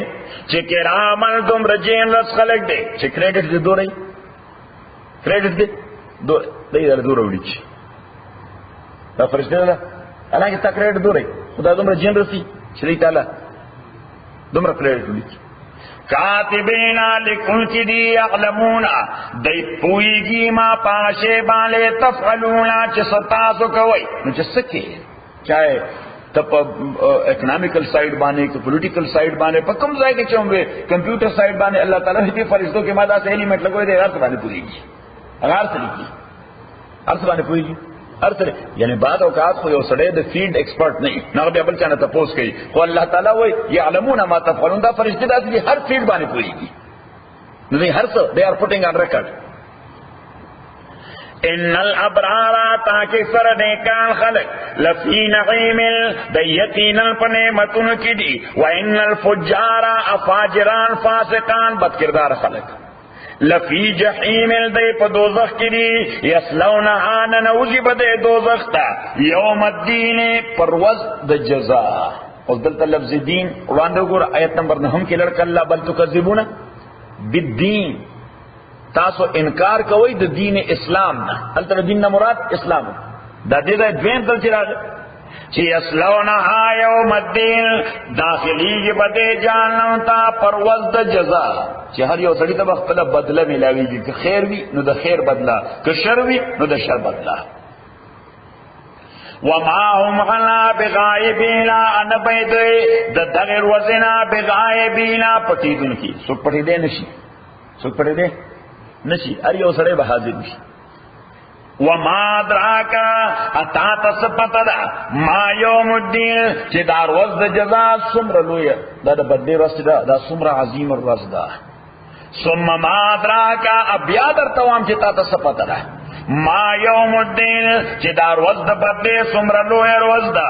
چې کرامن دومره جنرس خلق دي چې کریډټ دې دوی کریډټ دې دې دوی وړي شي دا فرشته ده الانګه تا کریډټ دوی خدای دومره جنرس دي چې تعالی دومره کریډټ وړي کاتبینا لکن چی دی یعلمونا دی پوئیگی ما پاشے بالے تفعلونا چی ستاسو کوئی نو چی سکے چاہے تب اکنامیکل سائیڈ بانے کہ پولیٹیکل سائیڈ بانے پا کم ذائقے چاہوں کمپیوٹر سائیڈ بانے اللہ تعالیٰ ہی فرشتوں کے مادہ سے ایلیمنٹ لگوئے دے غار سے بانے پوئی گی غار سے لکھی غار سے بانے پوئی گی ارسل یعنی بعد اوقات خو یو سړی د فیلډ ایکسپرټ نه نه به بل چانه تاسو کوي خو الله تعالی وای یعلمون ما تفعلون دا فرشتي داسې هر فیلډ باندې پوریږي نو هر څه they are putting on record ان الابرار تاکي سر نیکان خلق لفی نعیم دیتین النعمتون کی دی وان الفجار افاجران فاسقان بدکردار خلق لفی جحیم دی پا دوزخ کی دی یسلونها ننوزی بدے دوزخ تا یوم الدین پروز د جزا اس دلتا لفظ دین وراندو گور آیت نمبر 9 کی لڑک اللہ بل تکذبونا بالدین تاسو انکار کوئی د دین اسلام نا التا دین نا مراد اسلام دا دیده دوین دل چراغ چی یسلونها یوم الدین داخلی کی بدے جانم تا پروز د جزا چې هر یو سړی ته خپل بدله ملاويږي که خیر وي نو د خیر بدله که شر وي نو د شر بدله وما هم عنا بغائبین ان بيد د دغه وزنا بغائبین پټیدون کی سو پټی دې نشي سو پټی دې نشي هر یو سړی به حاضر وي وما دراکا اتا تسپتدا ما یوم الدین چې دار وز د جزا سمر لوی دا د بدی ورځ دا سمر عظیم ورځ ده ثم ما ادراکا ابیا در توام چې تا ته پته ده ما یوم الدین چې دا ورځ د بدی سمر لوی ورځ ده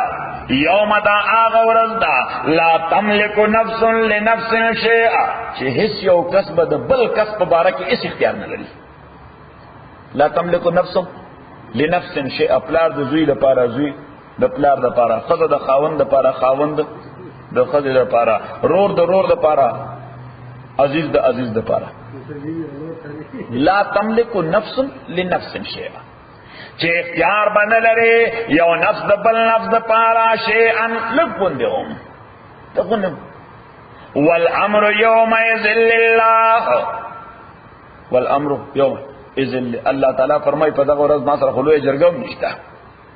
یوم دا آغا ورځ ده لا تملک نفس لنفس شیئا چې هیڅ یو کسب د بل کسب باره کې هیڅ اختیار نه لري لا تملک نفس لنفس شیئا پلار د زوی لپاره زوی د پلار لپاره خزه د خاوند لپاره خاوند د خزه لپاره رور د رور لپاره عزیز د عزیز د پاره لا تملک نفس لنفس شیئا چې اختیار باندې لري یو نفس د بل نفس د پاره شیئا لګوندهم تقول والامر يومئذ لله والامر يوم اذن الله تعالی فرمای په دغه ورځ ما سره خلوی جرګم نشته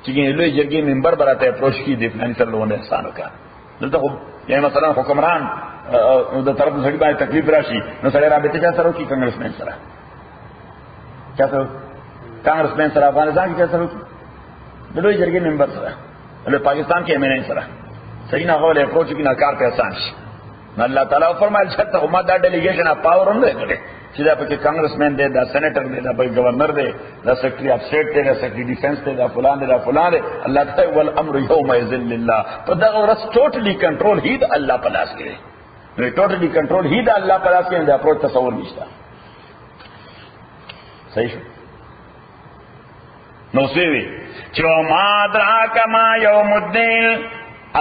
چې لوی جرګې منبر براته اپروچ کی دی فلانی سره لونه احسان وکړه دلته خو یعنی مثلا حکمران د طرف سړي باندې تکلیف راشي نو سړی رابطه چا سره کوي کانګرسمن سره چا سره کانګرسمن سره افغانستان کې چا سره د لوی جرګې منبر سره له پاکستان کې امنه سره صحیح نه غوړې اپروچ کی نه کار په آسان شي الله تعالی فرمایل چې ته ما دا ډیلیګیشن اپ پاور هم نه کړې چې دا پکې کانګرسمن دی دا سېنیټر دی دا پکې گورنر دی دا سیکرټری اف سټیټ دی دا سیکرټری ډیفنس دی دا فلان دی دا فلان دی الله تعالی والامر یومئذ لله په دا ورځ ټوټلی کنټرول هی د الله په لاس کې دی نو ټوټلی کنټرول هی د الله په لاس کې دی اپروچ تصور نشته صحیح شو نو سوي چې ما دراک ما یوم الدین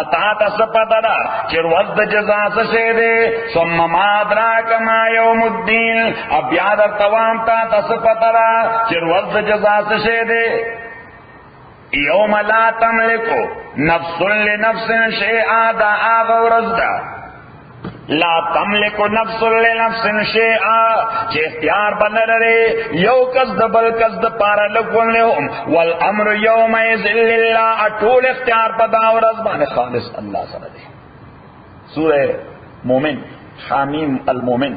اتا تسپتدا چر وقت جزا سے دے ثم ما ادراک ما یوم الدین اب یاد توام تا تسپتدا چر وقت جزا سے دے یوم لا تملک نفس لنفس شیئا دا آغا ورزدا لا تملک نفس لنفس شیئا چې اختیار بنلري یو کس د بل کس د پاره لګولهم والامر یومئذ لله ټول اختیار په دا ورځ باندې خالص الله سره دی. سورہ مومن حامیم المومن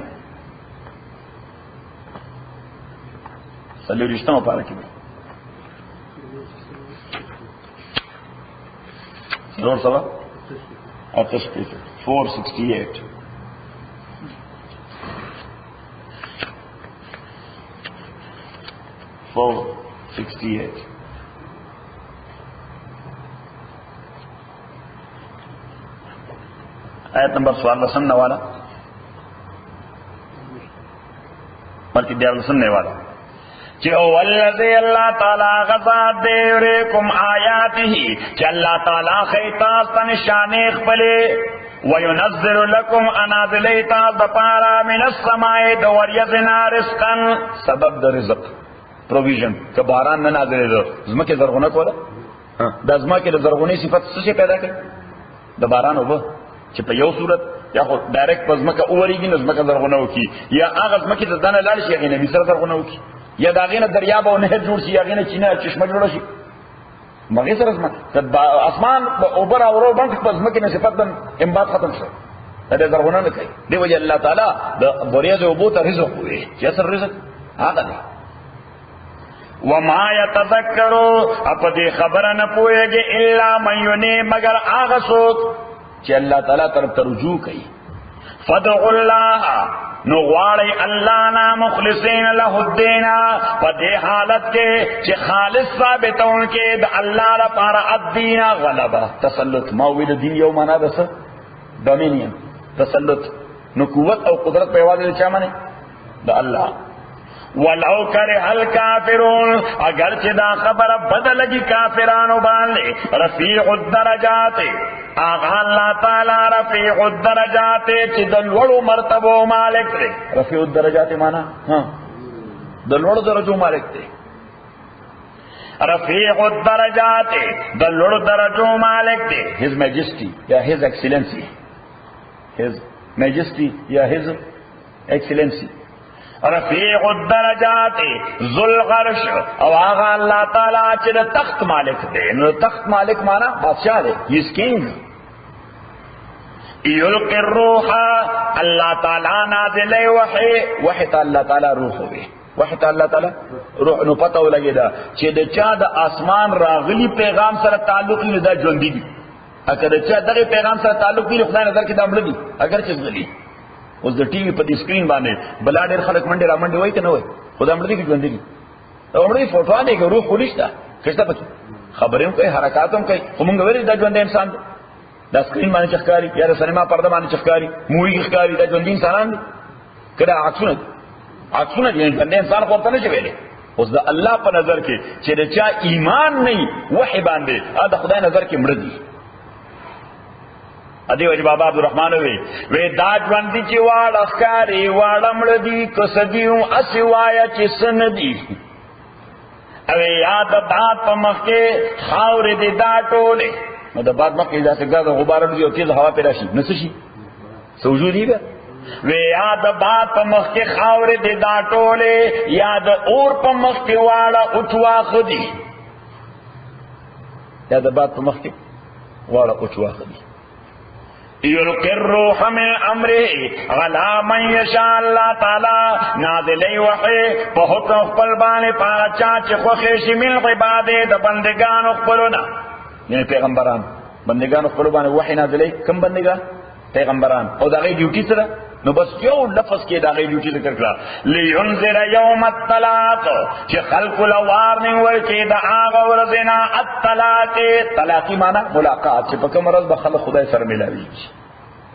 صلی رشتہ پارا کی ضرور سوا آتش پیچ 468 468 آیت نمبر 16 والا بلکہ 11 والا چې او الذی الله تعالی غزاد دیریکم آیاته چې الله تعالی خیتاس نشانه خپلې وینزل لكم انازلیتا دپارا من السماء دوریزنا رزقا سبب د رزق پروویژن که باران نه نازلې ده زمکه زرغونه کوله د زمکه د زرغونی صفت څه پیدا کړي د باران وبه چې په یو صورت یا خو ډایرکټ په زمکه اوريږي نو زمکه زرغونه وکي یا هغه زمکه د دانه لاړ شي غینه مصر زرغونه وکي یا داغینه دریاب او نهر جوړ شي یا غینه چینه چشمه جوړ شي مګه سره زمکه اسمان اوپر اورو باندې په زمکه نه صفت امباد ختم شي دا زرغونه نه کوي دی وجه الله تعالی د بوریه او بوته رزق وي چې اصل رزق هغه دی. وما يتذكروا اپدې خبره نه پويږي الا من يني مگر هغه څوک چې الله تعالی طرف ته رجوع کوي. فدعوا الله نو غواړي الله نا مخلصین له الدین په دې حالت کې چې خالص ثابتون کې د الله لپاره الدین غلبه تسلط ما ویل دین یو معنا ده څه ډومینین تسلط نو قوت او قدرت په یوازې چا باندې د الله. ولو کرہ الکافرون اگر چې دا خبره بدلږي کافرانو باندې رفیع الدرجات اغه الله تعالی رفیع الدرجات چې د لوړو مرتبو مالک دی. رفیع الدرجات معنا ها د لوړو درجو مالک دی. رفیع الدرجات د لوړو درجو مالک دی. his majesty یا his excellency his majesty یا his excellency. رفیع الدرجات ذو العرش او آغا اللہ تعالی چې د تخت مالک دی. نو تخت مالک مانا بادشاہ دی. he is king. یلقی الروح اللہ تعالی نازل وحی تا اللہ تعالی روح ہوئے وحی تا اللہ تعالی روح. نو پتہ ولګی دا چې د چا د اسمان راغلی پیغام سره تعلق نه دا ژوندۍ دي. اگر د چا دغه پیغام سره تعلق نه خدای نظر کې دا مړ دي اگر چې غلی اوس د ټي وي په دې سکرین باندې بل ډېر خلک منډه را منډه وای کنه وای خدای مړ دي کې ژوندۍ دي. او مړ فوټو نه کې روح خلیشتا کښته پته خبرېم کوي حرکاتم کوي کومنګ وری دا ژوندۍ انسان دی. دا سکرین باندې چخکاری یا د سینما پرده باندې چخکاری مووی ښکاری دا ژوندۍ انسانان دي کله عکسونه یعنی ژوندۍ انسان خورته نه ویلې. اوس د الله په نظر کې چې د چا ایمان نه وحی باندې دا خدای نظر کې مړ دي. ادي وجه بابا عبدالرحمن وی دا ژوندۍ چې واړه ښکاری واړه مړ دي کسدیو اسی وایا چې سن دي او یاد دات په مخ کې خاورې دي دا ټوله نو د باد مکه دا څنګه د غبار دی او تیز هوا پیدا شي نس شي سوجودي به وی یاد باد په مخ کې خاورې دي دا ټوله یاد اور په مخ کې واړه اوټوا خدي یاد باد په مخ کې واړه اوټوا خدي. یلقی الروح من امره غلا من یشاء الله تعالی نازلی وحی په حکم خپل باندې پاچا چې خوښ شي من عباده د بندگانو خپلونه یعنی پیغمبران بندگانو خپل باندې وحی نازلی کوم بندگان پیغمبران او دغه ډیوټي سره نو بس یو لفظ کې دغه ډیوټي ذکر کړه لینذر یوم الطلاق چې خلق لوار نه ورکې د هغه ورځنا الطلاق طلاقی معنی ملاقات چې په کوم ورځ به خلق خدای سره ملاوي.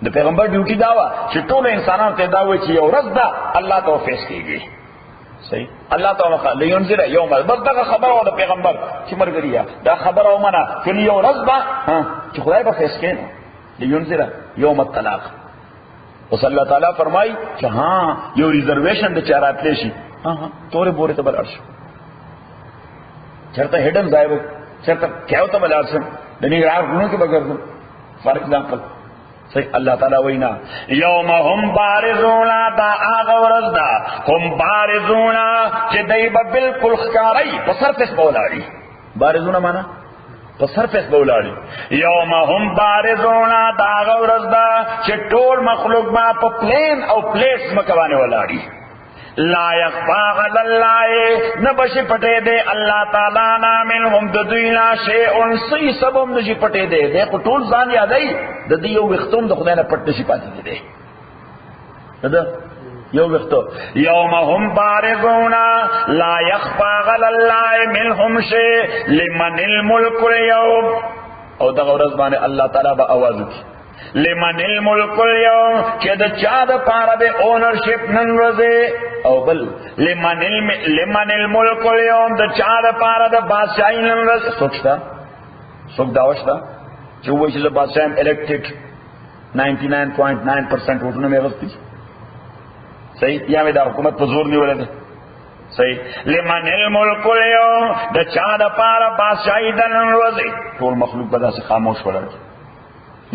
د پیغمبر ډیوټي دا و چې ټول انسانانو ته دا وایي چې یو ورځ دا الله ته فیصله کیږي. صحیح الله تعالی لینذر یوم بس دا خبر او د پیغمبر چې مرګریا دا خبر او معنا چې یو ورځ با چې خدای به فیصله کوي لینذر یوم الطلاق. اوس الله تعالی فرمای چې ها یو ریزرویشن د چارات لشي تورې بورې ته بلار شو چرته هډن ځای چرته کېو ته بلار شو د نیګار غونو کې بګردم فار ایگزامپل صحیح اللہ تعالی وینا یوم هم بارزونا دا آغا ورزدا هم بارزونا چه دیبا بالکل خکاری پسر پیس بولاری بارزونا مانا پسر پیس بولاری یوم هم بارزونا دا آغا ورزدا چه ټول مخلوق با پا پلین او پلیس مکوانے ولاری لا یخفا علی اللہ نبشی پٹے دے اللہ تعالی نا منہم ددوینا شیئن سی سبم نشی پٹے دے دے کو ټول ځان یادای د دې یو وختوم د خدای نه پټ نشي پاتې دي دا یو وختو یوم هم بارزون لا یخفا علی اللہ منہم شیء لمن الملک اليوم او دغه ورځ باندې الله تعالی به आवाज وکړي لمن الملک اليوم چې د چا د پاره د اونرشپ نن ورځې او بل لمن الملک اليوم د چا د پاره د بادشاہي نن ورځ سوچتا څوک داوښتا چې وایي چې بادشاہ الیکټډ 99.9% ووټونه مې غوښتي صحیح یا مې د حکومت په زور نیولې ده صحیح لمن الملک اليوم د چا د پاره بادشاہي د نن ورځې ټول مخلوق به داسې خاموش ولري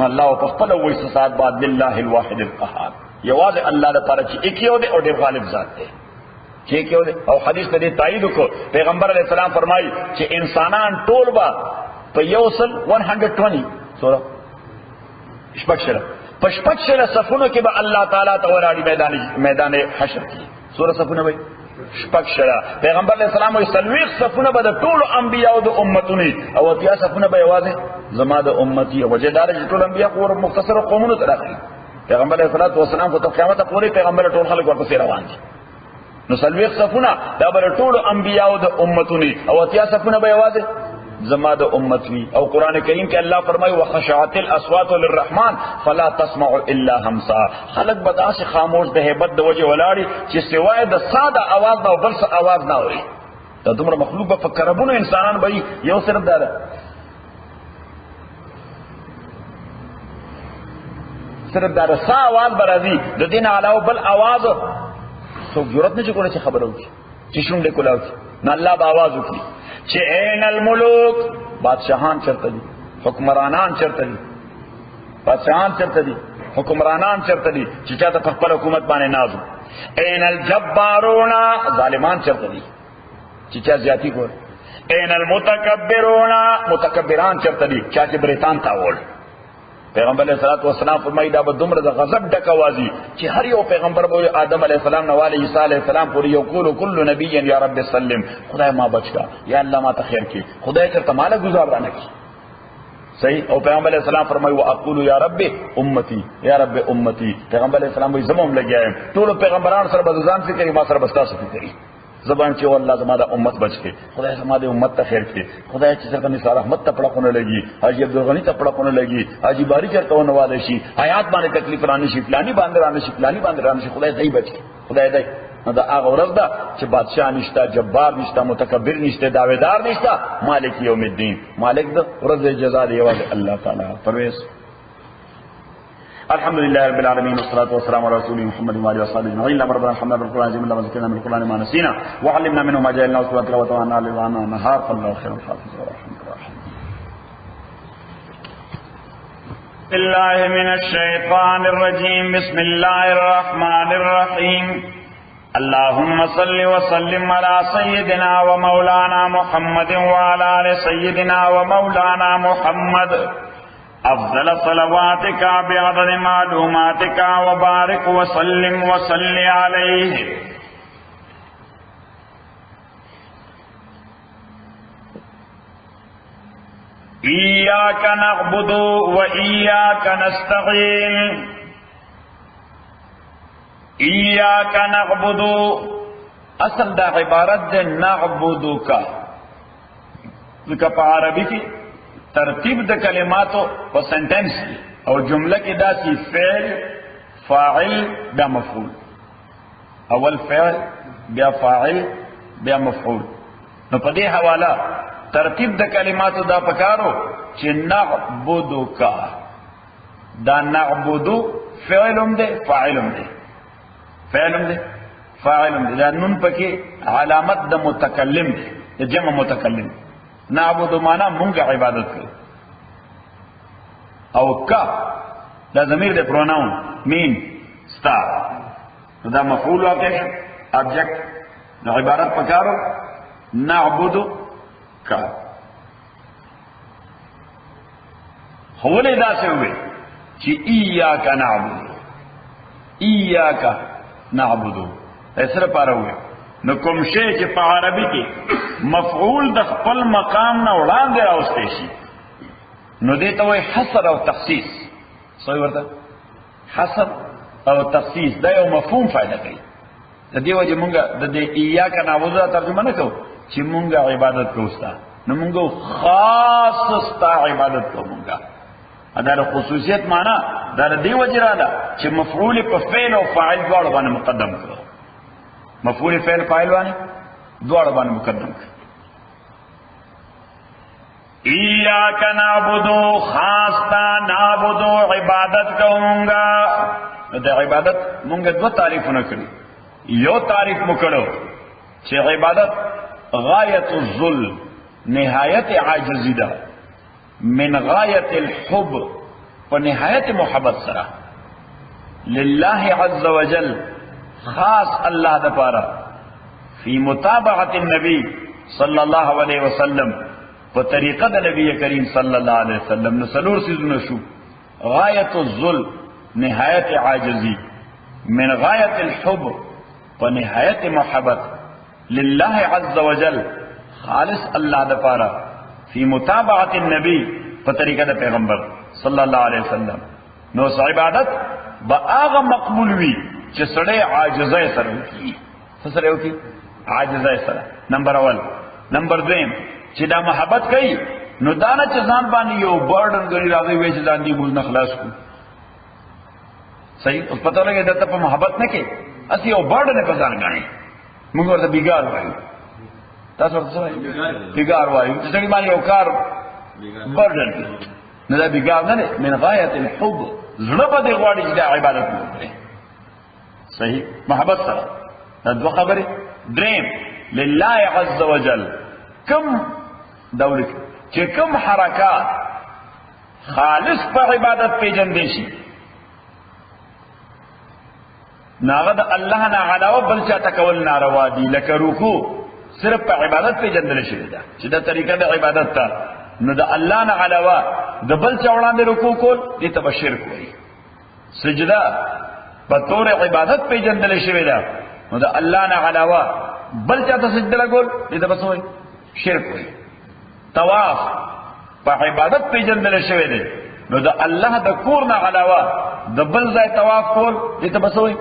الله په خپل وایي سات بعد لله الواحد القهار یواز الله لپاره چې اکیو دی او ډېر غالب ذات دی چې اکیو دی او حدیث ته تایید وکړو پیغمبر علیه السلام فرمایي چې انسانان ټول به په یو سل 120 سوره شپږ شله صفونو کې به الله تعالی ته وراړي میدان حشر کې سوره صفونه وایي شپږ شله پیغمبر علیه السلام وایي څلوېښت صفونه به د ټولو انبیاو د امتونو او اتیا صفونه به یوازې زما د امتی او وجه دار چې ټول انبیا خو مختصر قومونو ته راغلي پیغمبر علیه الصلاۃ والسلام په قیامت پورې پیغمبر ټول خلک ورپسې روان دي نو څلوېښت صفونه دا به ټولو انبیاو د امتونو او اتیا صفونه به یوازې زما د امت وی او قران کریم کې الله فرمایي وخشعت الاصوات للرحمن فلا تسمع الا همسا خلق بداس خاموش د hebat د وجه ولاړي چې سوای د ساده आवाज نه بل څه आवाज نه اوري دا دومره مخلوق په فکرونه انسانان به یو صرف دار سا आवाज برازي د دین علاوه بل आवाज څوک ضرورت نه کوي چې خبرو کی چې شونډه کولاو نه الله به आवाज وکړي چې عین الملوک بادشاہان چرته دي حکمرانان چرته دي بادشاہان چرته دي حکمرانان چرته دي چې چاته په خپل حکومت باندې نازو عین الجبارون ظالمان چرته دي چې چا زیاتی کوي عین المتکبرون متکبران چرته دي چې بریتان تاول پیغمبر علیہ الصلوۃ والسلام فرمایي دا به دومره د غضب ډک اوازي چې هر یو پیغمبر به آدم علیہ السلام نو علی عیسی علیہ السلام پورې یو کول کل نبی یا رب سلم خدای ما بچا یا الله ما ته خیر کی خدای تر تماله گزار رانه کی صحیح او پیغمبر علیہ السلام فرمایي واقول یا رب امتی یا رب امتی پیغمبر علیہ السلام وي زموم لګیایم ټول پیغمبران سره بدزان فکر ما سره بستا فکر زبان چې والله زما د امت بچ کې خدای زما د امت ته خیر کړي خدای چې څنګه نثار احمد ته پړقونه لګي حاجی عبدالغنی ته پړقونه لګي حاجی باری چرته ونواله شي حیات باندې تکلیف رانه شي فلانی باندې رانه شي فلانی باندې رانه شي خدای دای بچ خدای دای نو دا هغه ورځ ده چې بادشاہ نشته جبار نشته متکبر نشته داویدار نشته مالک یوم الدین مالک د ورځ جزا دی یوازې الله تعالی پرویز الحمد لله رب العالمين والصلاه والسلام على رسول محمد وعلى اله وصحبه اجمعين اللهم ربنا ارحمنا بالقران العظيم اللهم ذكرنا من القران ما نسينا وعلمنا منه ما جهلنا وتوكلنا وتوانا على النهار فالله خير الحافظ والرحمن الرحيم بالله من الشيطان الرجيم بسم الله الرحمن الرحيم اللهم صل وسلم على سيدنا ومولانا محمد وعلى ال سيدنا ومولانا محمد افضل صلواتك بعدد معلوماتك وبارك وسلم وصل عليه إياك نعبد وإياك نستعين إياك نعبد اصل دا عبارت دے نعبدک ذکر پا عربی کی ترتیب د کلماتو په سنټنس او جمله کې داسي فعل فاعل بیا مفعول اول فعل بیا فاعل بیا مفعول نو په دې حواله ترتیب د کلماتو دا پکارو چې نعبدک دا نعبدو فعلم ده فاعلم ده فعلم ده فاعلم ده دا نون پکې علامت د متکلم ده د جمع متکلم نعبد معنا مونږه عبادت کوو او کا دا ضمیر د پروناون مین ستا دا مفعول واقع شو ابجیکٹ نو عبارت پکارو نعبدو کا حولے دا سے ہوئے چی ایاکا نعبدو ایسر پارا ہوئے نو کم شے چی پا عربی کی مفعول د خپل مقام نا اڑان دے راوستے شی نو دیتا ہوئے حصر او تخصیص صحیح ورطا حصر او تخصیص دا یو مفہوم فائدہ کئی دا دیو جی منگا دا دی ایاکا نعبدو دا ترجمہ نکو چی منگا عبادت کو استا نو منگو خاص استا عبادت کو منگا دا خصوصیت مانا دا دیو جرا دا چی مفعول پا فعل و فاعل دوار بانے مقدم کرو مفعول فعل فاعل بانے دوار بانے مقدم کرو ایاک نعبدو خاصتا نعبدو عبادت کرونگا دا عبادت منگا دو تعریف نکلی یو تعریف مکڑو چی عبادت غایت الظل نہایت عاجزی دا من غایت الحب و نہایت محبت سرا للہ عز وجل خاص اللہ دا پارا فی متابعت النبی صلی اللہ علیہ وسلم و طریقہ دا نبی کریم صلی اللہ علیہ وسلم نسلور سیزو نشو غایت الظل نہایت عاجزی من غایت الحب و نہایت محبت للہ عز وجل خالص اللہ دا پارا فی متابعت النبی پا طریقہ دا پیغمبر صلی اللہ علیہ وسلم نو اس عبادت با آغا مقبول وی چی سڑے عاجزہ سر ہوکی سسرے ہوکی عاجزہ سر نمبر اول نمبر دویم چی دا محبت کئی نو دانا چی زان بانی یو برڈن گری راضی ہوئے چی زان دی موز نخلاص کو صحیح اس پتہ لگے دیتا پا محبت نکے اسی یو برڈن پا زان گانے مونگو ورطا بیگار ہوئی تاسو ورته وایي بیګار وایي چې څنګه باندې یو کار برډن نه دا بیګار نه دی من غایت الحب زړه به دې غواړي چې دا عبادت وکړي صحیح محبت سره دا دوه خبرې دریم لله عز وجل کم دولت چې کم حرکات خالص په عبادت پیژندې شي ناغه د الله نه علاوه بل چا تکول ناروا دي لکه رکوع صرف په عبادت په جندل شوی دا چې دا طریقه د عبادت ته نو د الله نه علاوه د بل چا وړاندې رکوع کول دې ته شرک وایي سجده په تور عبادت په جندل شوی دا نو د الله نه علاوه بل چا ته سجده لګول دې ته وایي شرک وایي طواف په عبادت په جندل شوی دی نو د الله د کور نه علاوه د بل ځای طواف کول دې ته وایي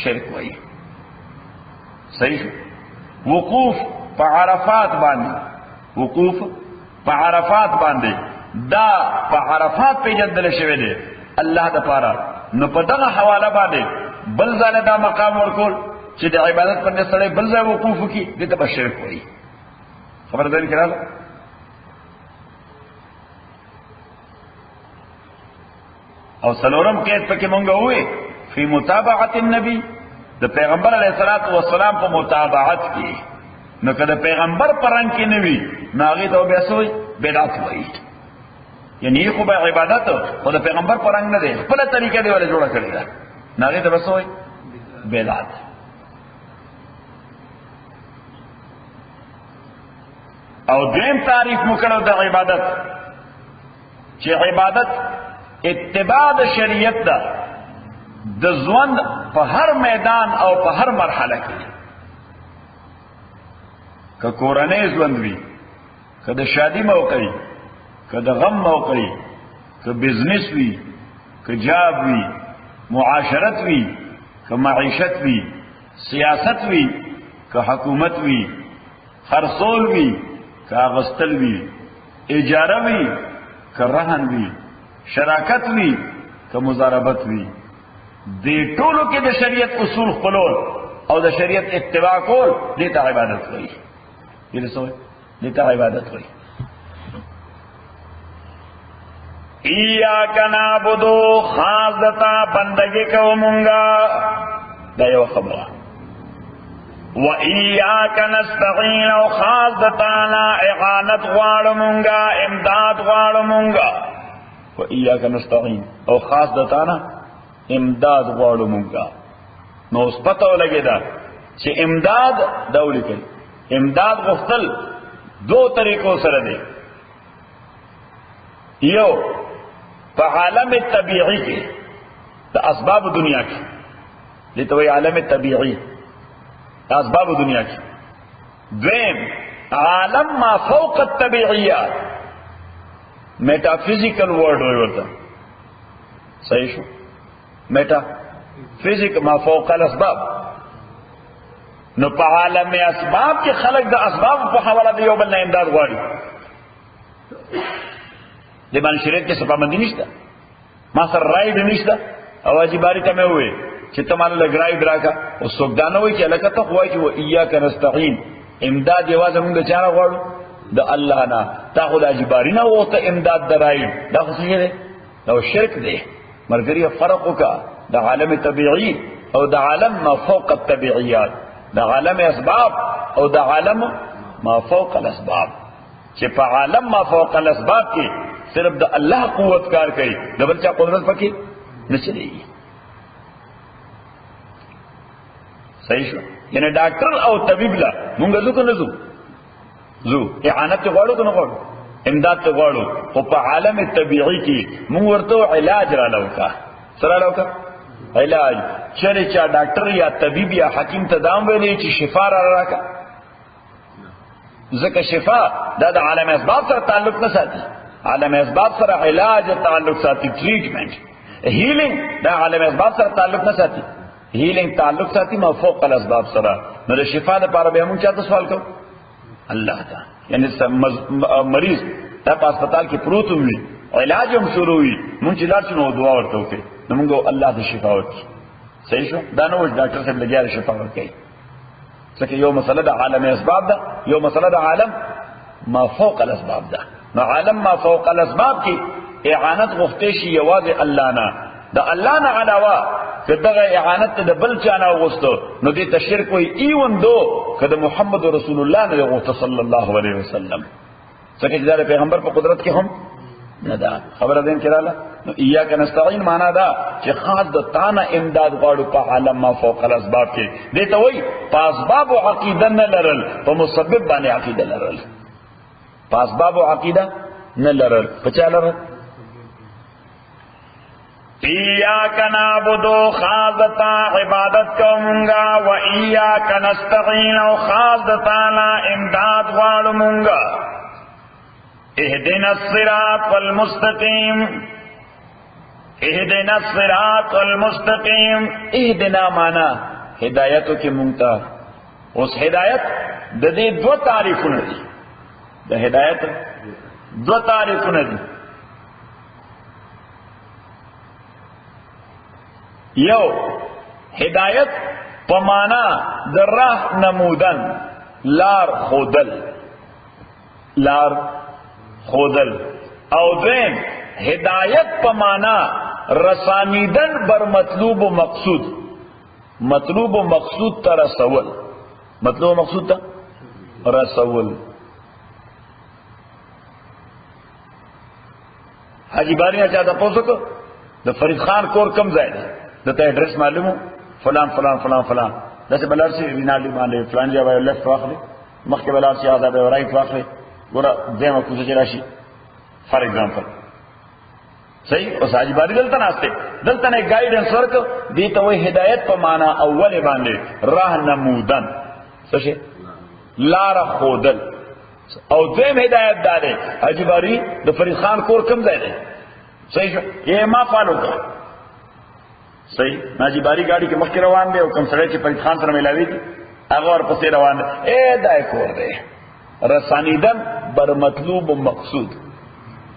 شرک وایي صحیح وقوف پا عرفات باندے وقوف پا عرفات باندے دا پا عرفات پہ جدل شوے دے اللہ دا پارا نو پا دغا حوالہ باندے بلزال دا مقام ورکول چی دا عبادت پر نسڑے بلزال وقوف کی دیتا با شرک ہوئی خبر دین کرال او سلورم کہت پا کہ منگا ہوئے فی متابعت النبی دا پیغمبر علیہ السلام پا متابعت کی نو که دا پیغمبر پرنگ کی نوی ناغی تو بیسوی بیدات ہوئی یعنی یہ خوب عبادت خود دا پیغمبر پرنگ ندے پلا طریقہ دے والے جوڑا کردی دا ناغی تو بیسوی بیدات او دویم تعریف مکرو دا عبادت چی عبادت اتباع دا شریعت دا د ژوند په هر میدان او په هر مرحله کې که کورنۍ ژوند وي که د شادي موقع که د غم موقع که بزنس وي که جاب وي معاشرت وي که معیشت وي سیاست وي که حکومت وي خرڅول وي که اغستل وي اجاره وي که رهن وي شراکت وي که مضاربت وي دی ټولو کې د شریعت اصول خپلول او د شریعت اتباع کول دې ته عبادت وایي دې ته عبادت وایي ایاک نعبدو خاص دتا بندگی کوو مونږه دا یو خبره و ایاک نستعین او خاص دتا نه اعانت غواړو مونږه امداد غواړو مونږه و ایاک نستعین او خاص دتانا امداد غواړو مونږه. نو اوس پته ولګی دا چې امداد دولی کوي. امداد غفتل دو طریقو سره دی. یو په عالم طبیعی کې د اسباب دنیا کې دته وی عالم طبیعی د اسباب دنیا کې. دویم عالم ما فوق الطبیعیات میٹا فزیکل ورلڈ وی ورته صحیح شو. میٹا فزیک ما فوق الاسباب. نو په عالم اسباب کې خلق د اسباب په حواله دی یو بل نه امداد غواړي. د باندې شریعت کې صفامندی نشته. ما سره رائد نشته او واجباری ته مې وې چې ته مال لګرای دراکا او سوګدانه وای چې لکه ته خوای چې و ایاک نستعين امداد یوازې موږ د چا غواړو د الله نه. تا خو د واجباری نه وته امداد درای دا خو څه دی؟ دا شرک دی. مرګري فرق وکا د عالم طبيعي او د عالم ما فوق الطبيعيات، د عالم اسباب او د عالم ما فوق الاسباب. چې په عالم ما فوق الاسباب کې صرف د الله قوت کار کوي، د بل چا قدرت پکې نه چلیږي. صحیح شو. یعنی ډاکټر او طبيب لا مونږ ځو نه زو اعانت غواړو کنه غواړو، امداد ته غواړو، خو په عالم طبيعي کې مونږ ورته علاج را لوکا سره لوکا علاج. چره چا ډاکټر یا طبيب یا حکیم ته دام ویلې چې شفا را راکا، ځکه شفا دا د عالم اسباب سره تعلق نه ساتي. عالم اسباب سره علاج تعلق ساتي، ټریټمنټ هیلینګ دا عالم اسباب سره تعلق نه ساتي. هیلینګ تعلق ساتي ما فوق الاسباب سره. نو د شفا لپاره به موږ چاته سوال کوو؟ الله تعالی. یعنی مریض تا په هسپتال کې پروت وي، علاج هم شروع وي، موږ چې لاړ شو نو دعا ورته وکړو نو موږ الله د شفا ورکړي. صحیح شو. دا نو ډاکټر صاحب لګیا شفا ورکړي. ځکه یو مسله د عالم اسباب ده، یو مسله د عالم ما فوق الاسباب ده. نو عالم ما فوق الاسباب کې اعانت غوښتې شي یوازې الله نه. د الله نه علاوه که دغه اعانت د بل چا نه غوښتو نو دې ته شرک وایي. ایون دو که د محمد رسول الله نه غوښته صلی الله علیه وسلم، ځکه چې دا د پیغمبر په قدرت کې هم نه ده. خبره دین کړه. نو ایاک نستعین معنا دا چې خاص د تانه امداد غواړو په عالم ما فوق الاسباب کې. دې ته وایي په اسباب او عقیده نه لرل، په مسبب باندې عقیده لرل. په اسباب او عقیده نه لرل، په چا لرل؟ ایاک نعبدو خاص دتا عبادت کومنگا و ایاک نستعین او خاص دتا نا امداد غواړو مونږه. اهدنا الصراط المستقیم، اهدنا الصراط المستقیم. اهدنا معنا هدایتو کې مونږ ته. اوس هدایت د دې دو تعریفونه دي. د هدایت دو تعریفونه دي. یو هدایت په معنا د راه نمودن، لار خودل، لار خودل. او دویم هدایت په معنا رسانیدن بر مطلوب و مقصود، مطلوب و مقصود ته رسول، مطلوب و مقصود ته رسول. حاجی باری نه چاته پوسوکو د فرید خان کور کم ځای دی، دته ایڈریس معلومو فلان فلان فلان فلان داسې بلار سي وینالي باندې فلان ځای وایي لیفت واخلي، مخکې بلار سي آزاد وایي رائټ واخلي. ګوره دیمه کوڅه چې راشي فار ایگزامپل صحیح. اوس حاجی باری دلته ناشته، دلته نه ګایډنس ورکو. دې ته وایي هدایت په معنا اول باندې راه نمودن، څه شي لار خودل. او دویم هدایت داره حاجی باری د فرید خان کور کم ځای دی. صحیح شو. یہ ما فالو کړ. صحیح. حاجی باری گاڑی کې مخکې روان دی او کوم سړی چې فرید خان سره ملاوي دي هغه ورپسې روان دی. دای کور دی. رسانیدن بر مطلوب و مقصود،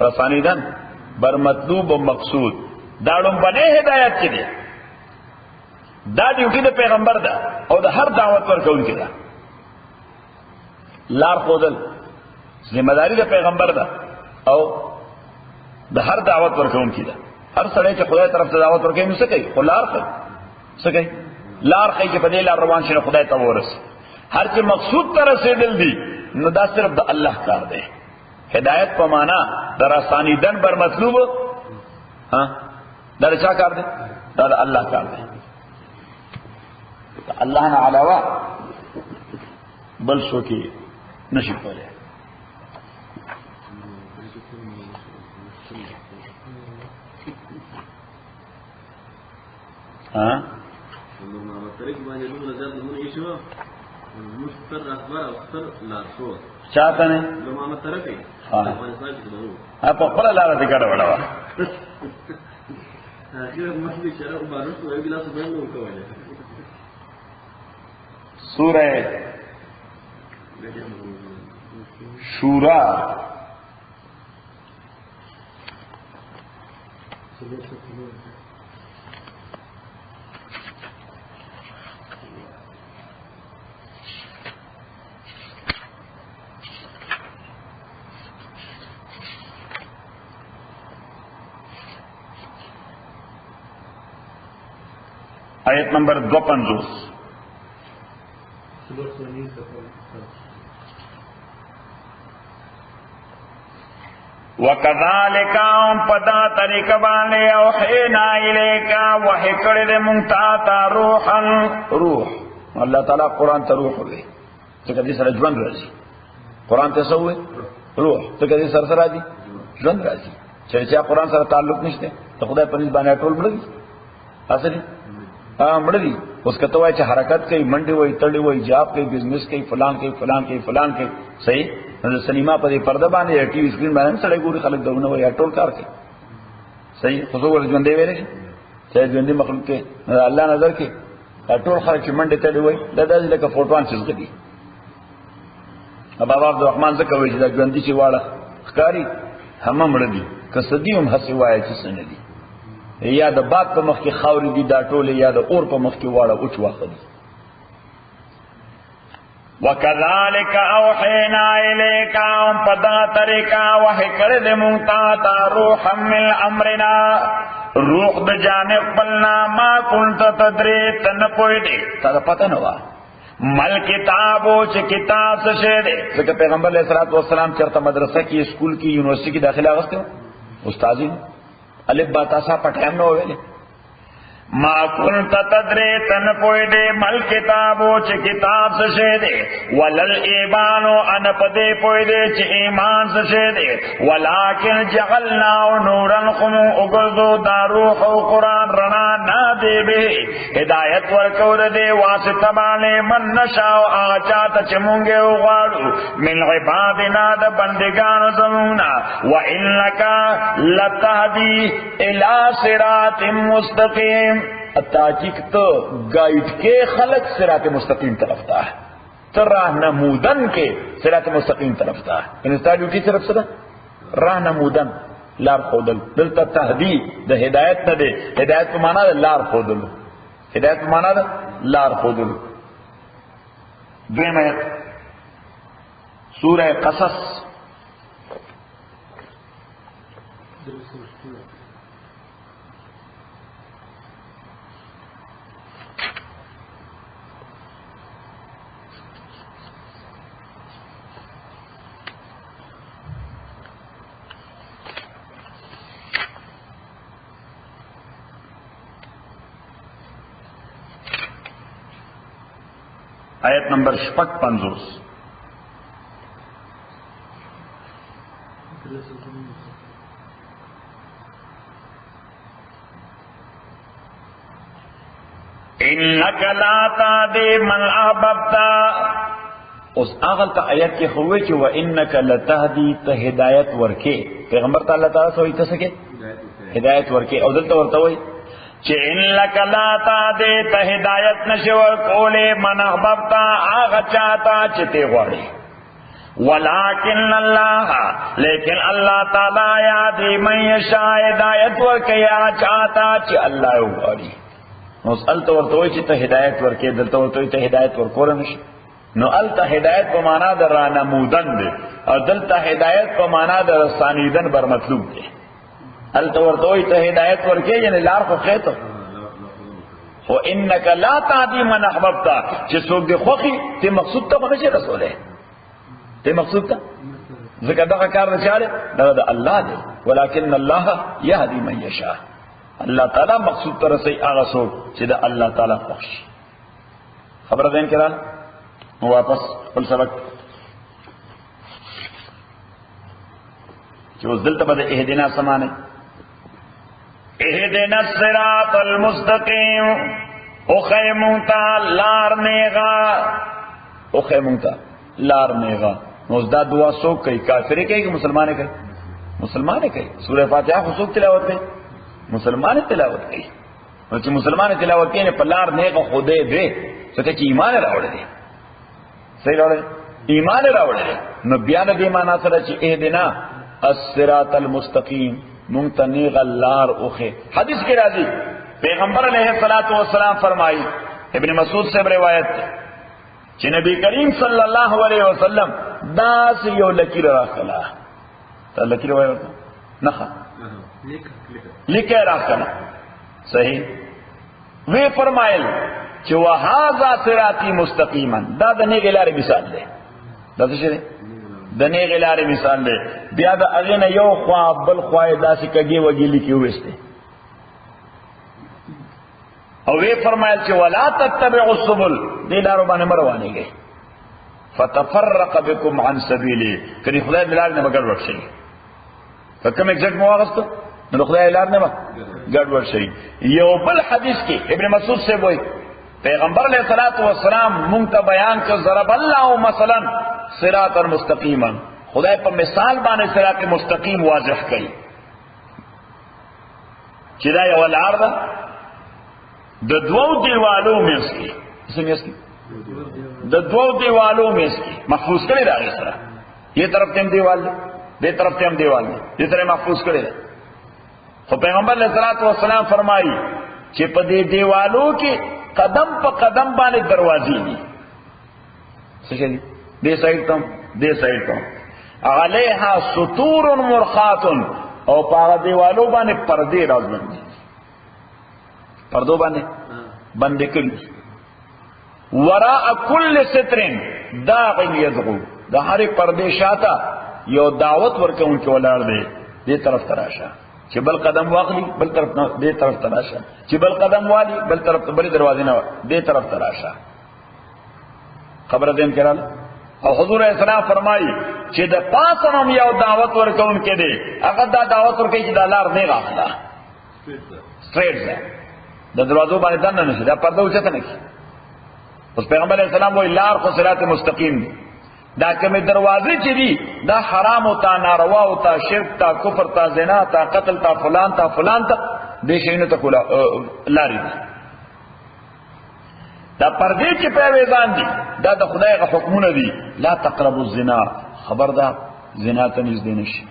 رسانیدن بر مطلوب و مقصود. دا لومبنه هدایت کې دی. دا ډیوټي د پیغمبر ده او د هر دعوت ورکوونکی ده. لار خودل ذمہ داری د پیغمبر ده او د هر دعوت ورکوونکی ده. هر سړی چې خدای طرف ته دعوت ورکوي نو څه کوي؟ خو لار کوي. څه کوي؟ لار کوي چې په دې لار روان شي خدای ته ورسي. هر چې مقصود ته رسیدل دي نو دا صرف د الله کار دی. هدایت په معنا در آسانیدن بر مطلوب ها دا چا کار دی؟ دا الله کار دی. الله نه علاوه بل څوک نشي کولای. ها چاہتا نہیں آپ اپنا لارا دکھا بڑا ہوا سورہ شورا آیت نمبر 52. وَكَذَلِكَ پدا طریقہ بانے اوحینا الیکا وحی کردے منتاتا روحا روح. اللہ تعالیٰ قرآن تا روح ہوئے تو کدی سر جوند رازی قرآن تا سو ہوئے روح تو کدی سر سر آدی جوند رازی چاہے قرآن سر تعلق نشتے تو خدا پنیز بانے اٹول بڑھگی اصلی مڑ دی اس کا تو حرکت کئی منڈی ہوئی تڑی ہوئی جاب کئی بزنس کئی فلان کئی فلان کئی فلان کئی صحیح سنیما پر پردہ باندې ٹی وی سکرین باندې سړی ګوري خلک دونه وي ټول کار کوي صحیح خصوصا ول ژوندې ویلې چې ژوندې مخلوق کې الله نظر کې ټول خلک منډه تړي وي دا داسې لکه فوټوان څه کوي بابا عبدالرحمن زکه وایي دا ژوندې چې واړه ښکاری هم مړ دي کسدیم هسي وایي چې سن دي یا د باد په مخ کې خاورې دي دا ټول یا د اور په مخ کې واړه اوچ واخلي. وَكَذَلِكَ أَوْحَيْنَا إِلَيْكَ پدا طریقہ وحی کردے منتاتا روحا من امرنا روح د جانب بلنا ما کنت تدری تن پوئی دے تا پتہ نوا مل کتابو چھ کتاب سشے دے لیکن پیغمبر علیہ السلام چرتا مدرسہ کی اسکول کی یونیورسٹی کی داخلہ آغستے ہو استاذی الف باتاسا پٹھائم نہ ہوئے ما کنت تدری تن پوئی دے مل کتابو چھ کتاب سشے دے ولل ایمانو ان پدے پوئی دے چھ ایمان سشے دے ولیکن جغلناو نورن خمو اگردو دا روح و قرآن رنا نا دے بے ہدایت ورکور دے واسطہ بانے من نشاو آچاتا چمونگے اغوارو من عبادنا دا بندگان زمونا وَإِنَّكَ لَتَهْدِي إِلَى صِرَاطٍ مُسْتَقِيمٍ تاکیق تو گائیڈ کے خلق صراط مستقیم طرف تا ہے تو راہ نمودن کے صراط مستقیم طرف تا ہے انستا ڈیوٹی طرف سے راہ نمودن لار خودل دلتا تہدید دا ہدایت نہ دے ہدایت کو مانا دا لار خودل ہدایت کو مانا دا لار خودل. دویم آیت سورہ قصص آیت نمبر 55. انک لا تهدی من احببت اس اغل تا آیت کے خوے کہ وانک لتهدی ته ہدایت ورکے پیغمبر تعالی تعالی سو ایت سکے ہدایت ورکے او دلته ورته وای چې ان لک لا تهدی ته ہدایت نشور کولے من احببت اغه چاہتا چې ته غواړي ولکن اللہ لیکن اللہ تعالی یادی من یشاء ہدایت ورکے چاہتا چې الله غواړي نو الته ورته وای چې ته هدایت ورکې دلته ورته ته هدایت ورکول نشي نو الته هدایت په معنا د رانمودن دی او دلته هدایت په معنا د رسانیدن بر مطلوب دی الته ورته وای ته هدایت ورکې یعنی لار خو خېته او انک لا تهدی من احببت چې څوک دی خوخي ته مقصود ته نشي رسوله ته مقصود ته ځکه دا کار نه چاله دا د الله دی ولكن الله يهدي من يشاء. الله تعالی مقصود ته رسي هغه څوک چې د الله تعالی خوښ. خبره ده کړه واپس خپل سبق چې اوس دلته به اهدنا سمانه اهدنا الصراط المستقيم او خیمونتا لار نیغا او خیمونتا لار نیغا. نو دا دعا سوک کئی کافری کئی کہ مسلمانے کئی؟ مسلمانے کئی. سورہ فاتحہ کو سوک تلاوت کئی؟ مسلمانے تلاوت کئی. نو چی مسلمانے تلاوت کئی نے پر لار نیغا خودے دے سکے چی ایمان راوڑے دے. صحیح راوڑے ایمان راوڑے دے. نو بیان دی مانا سر چی اہدنا الصراط المستقیم مونتا نیغا لار اوخے. حدیث کی راضی پیغمبر علیہ الصلوۃ فرمائی ابن مسعود سے روایت کہ نبی کریم صلی اللہ علیہ وسلم داس یو لکیر راخلا تا لکیر روایت نخا لکیر راخلا صحیح وی فرمائل کہ وہذا صراطی مستقیما دا دنے گلار مثال دے دا تشرے دنے گلار مثال دے بیا دا اغین یو خواب بل خواہ دا سی کگی وگی لکی ہوئے او وی فرمایل چې ولا تتبعوا السبل دې لارو باندې مروانه گئی فتفرق بكم عن سبيله کله خدای دلار نه مگر ورشي فکم ایگزیکٹ مواغست نو خدای دلار نه مگر ورشي. یو بل حدیث کې ابن مسعود سے وای پیغمبر علیہ الصلوۃ والسلام مونږ ته بیان کړ ضرب الله مثلا صراطا مستقیما. خدای په مثال باندې صراط مستقیم واضح کړي چې دا یو لار ده د دوو دیوالو مېس کې څنګه کې د دوو دیوالو مېس کې محفوظ کړي راغی سره یہ طرف ته دیوال دې طرف ته دیوال دې طرف محفوظ کړي. خو پیغمبر علیہ الصلوۃ والسلام فرمایي چې په دې دیوالو کې قدم په قدم باندې دروازې دي څه دي دې سایډ ته دې سایډ ته علیها سطور مرخات او په دیوالو باندې پردې راځي پردو باندې باندې کړي وراء كل ستر داع يدعو د هر پردې شاته یو دعوت ورکون کې ولاړ دی دې طرف تراشه چې بل قدم واخلي بل طرف دې طرف تراشه چې بل قدم والی بل طرف بل دروازې نه دې طرف تراشه. خبر دې کړل او حضور اسلام فرمایي چې د پاسنم یو دعوت ورکون کې دی هغه دا دعوت ورکړي چې د لار نه راخلا سټریټ د دروازو باندې دنه نشي دا پرده اوچته نه کی. اوس پیغمبر علیہ السلام وی لار خو صراط مستقیم دی. دا کومه دروازې چې دي دا حرام او تا ناروا او تا شرک تا کفر تا زنا تا قتل تا فلان تا دې شینو ته کولا لاري دي. دا پردې چې په وېزان دي دا د خدای غو حکمونه دي. لا تقربوا الزنا خبردار زنا ته نږدې نشي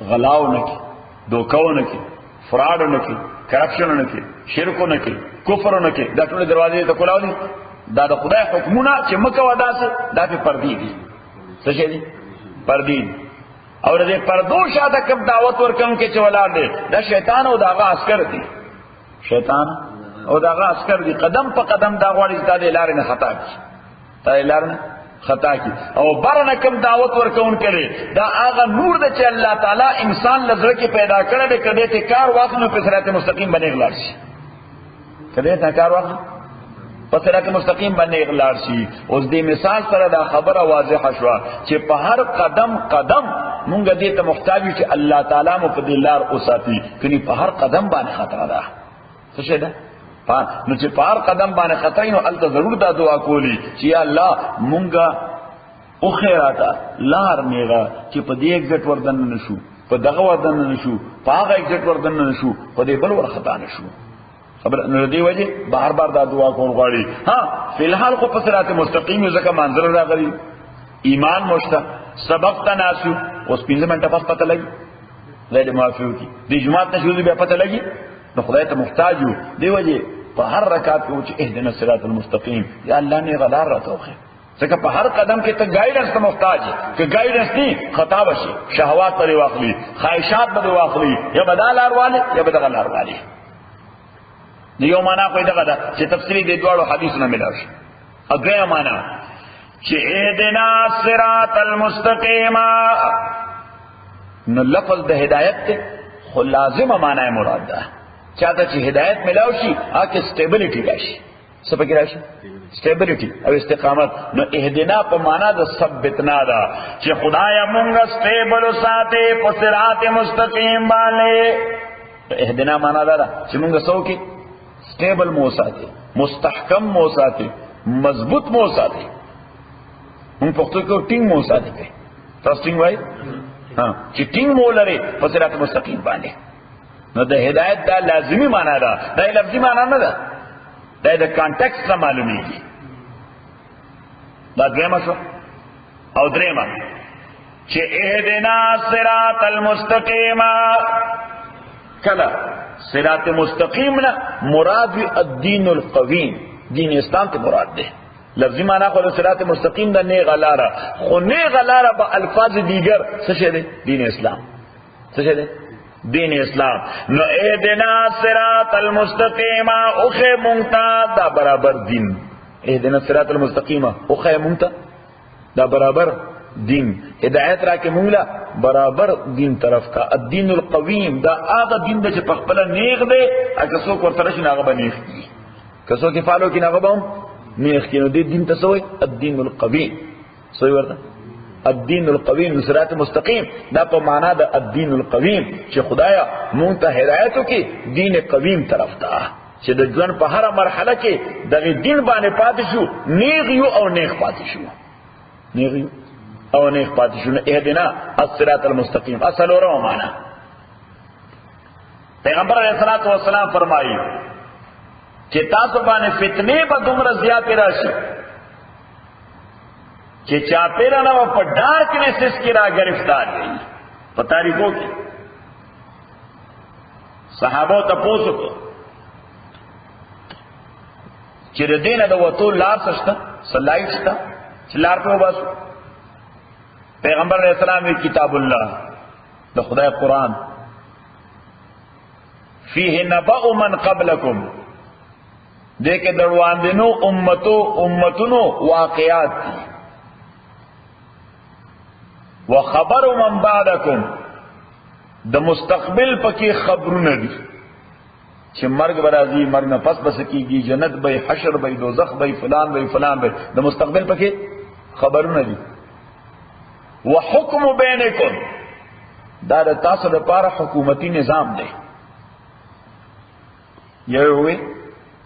غلاو نه کی دوکاو نه کی فراډ نه کی کرپشن نه کی شرک نه کی کفر نه کی دا ټول دروازې ته کولاو دي. دا د خدای حکمونه چې مکه ودا سه دا په پردې دي څه شي دي پردې او دې پردو شاته کوم دعوت ورکوم کې چې ولار دي دا شیطان او داغه عسكر دي شیطان او داغه عسكر دي قدم په قدم دا غوړي ستاسو لارې نه خطا کی تا لارې نه خطا کی او برنه کوم دعوت ورکون کړي دا هغه نور د چې الله تعالی انسان لزر کې پیدا کړل دې کړي ته کار واخلو په صراط مستقیم باندې اغلار شي کړي ته کار واخلو په صراط مستقیم باندې اغلار شي. اوس دې مثال سره دا خبره واضحه شو چې په هر قدم قدم مونږ دې ته محتاج یو چې الله تعالی مو په دې لار اوساتي کني په هر قدم باندې خطر ده څه شه ده نو چې په هر قدم باندې خطر نو الته ضرور دا دعا کولی چې یا الله مونږه او خیراتا لار میغا چې په دې ایگزیټ وردن نشو په دغه وردن نشو په هغه ایگزیټ وردن نشو په دې بل ور خطا نشو. خبر نو دی وجه بار بار دا دعا کول غواړي. ها فی الحال خو په صراط مستقیم ځکه منظر راغلی ایمان مشته سبق تناسو اوس 15 منټه پس پته لګي زید معافیو کی دی جمعه ته شروع بیا پته لګي نو خدای ته محتاج یو دی وجه په هر رکعت کې چې اهدنا الصراط المستقیم یا الله نه غلار راته ځکه په هر قدم کې ته ګایډنس ته محتاج یې که ګایډنس نه خطا وشي شهوات پرې واخلي خواهشات به واخلي یا بدالار والے یا بدغلار والے. دیو معنا کوئی دغه ده چې تفسیری د دوړو حدیثونه ملاوي شي. اګه معنا چې اهدنا الصراط المستقیم نو لفظ د هدایت ته خو لازمه معنی مراد ده. چاته چې هدایت ملاو شي هغه سټیبلیټی راشي. څه پکې راشي؟ سټیبلیټی او استقامت. نو اهدنا په معنا د ثبتنا ده چې خدایا مونږ سټیبل ساتي په صراط مستقیم باندې. اهدنا معنا ده چې مونږ څوک سټیبل مو ساتي، مستحکم مو ساتي، مضبوط مو ساتي. مونږ پښتو کې ټینګ مو ساتي کوي. ترسټینګ وای چې ټینګ مو لري په صراط مستقیم باندې. نو د هدایت دا لازمی معنا ده، دا لفظي معنا نه ده، دا د کانټیکست سره معلومیږي. دا درېمه شو. او درېمه چې اهدنا صراط المستقیم، کله صراط مستقیم نه مراد الدین القویم، دین اسلام ته مراد ده. لفظی معنی خو صراط مستقیم ده نیغه لاره، خو نیغه لاره به الفاظ دیگر څه شه ده؟ دین اسلام. څه شه ده؟ دین اسلام. نو اهدنا صراط المستقیم اوخه مونتا دا برابر دین. اهدنا صراط المستقیم اوخه مونتا دا برابر دین. هدایت را کې مونږ لا برابر دین طرف کا. الدین القویم دا هغه دین چې په خپل نیغ دی، اګه څوک ورته شي هغه باندې کی، که څوک فالو کې هغه به نیغ کې. نو دې دین ته سوې الدین القویم. سوې ورته الدین القویم صراط مستقیم دا په معنا د الدین القویم چې خدایا مونږ ته هدایت وکي دین قویم طرف ته، چې د ژوند په هر مرحله کې دغه دین باندې پاتې شو، نیغ یو او نیغ پاتې شو، نیغ یو او نیغ پاتې شو. اهدنا الصراط المستقیم اصل ورو معنا. پیغمبر علیہ الصلوۃ والسلام فرمایي چې تاسو باندې فتنې به دومره زیاتې راشي چې چاپیرا نو په ډارکنیس کې را گرفتار وي. په تاریخو کې صحابه ته پوښتنه کو چې د دینه د وته لار څه سلایټ شته چې لار په واسو. پیغمبر علیہ السلام کتاب الله د خدای قرآن فيه نبأ من قبلکم دې کې دروازنو امتونو واقعات دي. وخبر من بعدکم د مستقبل پکې خبرونه دي چې مرګ برازي، مرګ نه پس بس کیږي، جنت به، حشر به، دوزخ به، فلان به، فلان به، د مستقبل پکې خبرونه دي. وحکم بینکم دا د تاسو لپاره حکومتي نظام دی. یو وی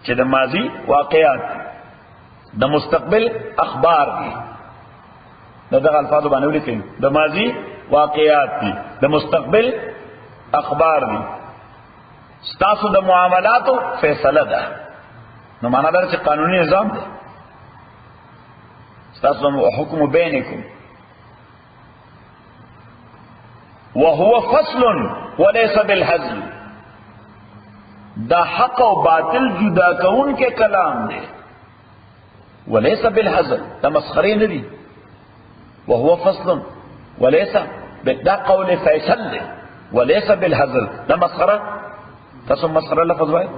چې د ماضی واقعات، د مستقبل اخبار دي. دغه الفاظ باندې ولیکئ، د ماضی واقعات دي، د مستقبل اخبار دي. ستاسو د معاملاتو فیصله ده. نو معنا دا چې قانوني نظام دی. ستاسو حکم بینکم وهو فصل وليس بالهزل. دا حق او باطل جدا کون کے کلام دے، وليس بالهزل، دا مسخرے نه دي. وهو فصل وليس دا قول فیصل دے، وليس بالهزل دا مسخره. تاسو مسخره لفظ وای،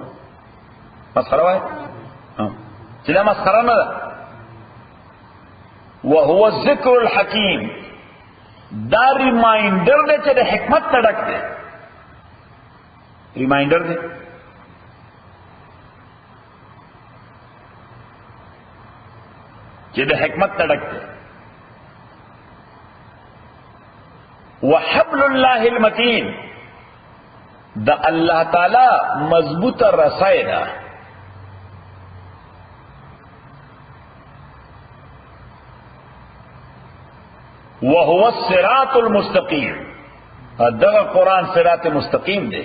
مسخره وای چې دا مسخره نه ده. وهو الذکر الحکیم دا ریمایندر دے چې د حکمت تړک دے. ریمایندر دے چې د حکمت تړک دے. وحبل الله المتین دا اللہ تعالی مضبوط رسائی دا. وهو الصراط المستقیم دا قرآن صراط مستقیم دے.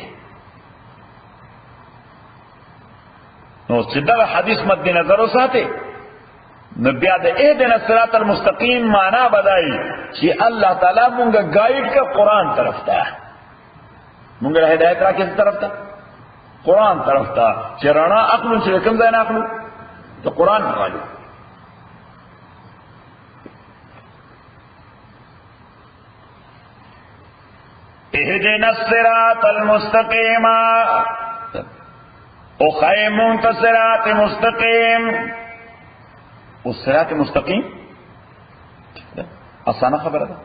نو چې دا حدیث مد نظر وساته نو بیا د اهدنا الصراط المستقیم معنا بدای چې الله تعالی مونږه گائیډ کا قرآن طرف ته، مونږه هدایت را کس طرف ته، قرآن طرف ته. چې رڼا اخلو چې کوم ځای نه اخلو ته قرآن راځي. اهدنا الصراط المستقیم او خیمون صراط مستقیم. او صراط مستقیم آسانه خبره ده.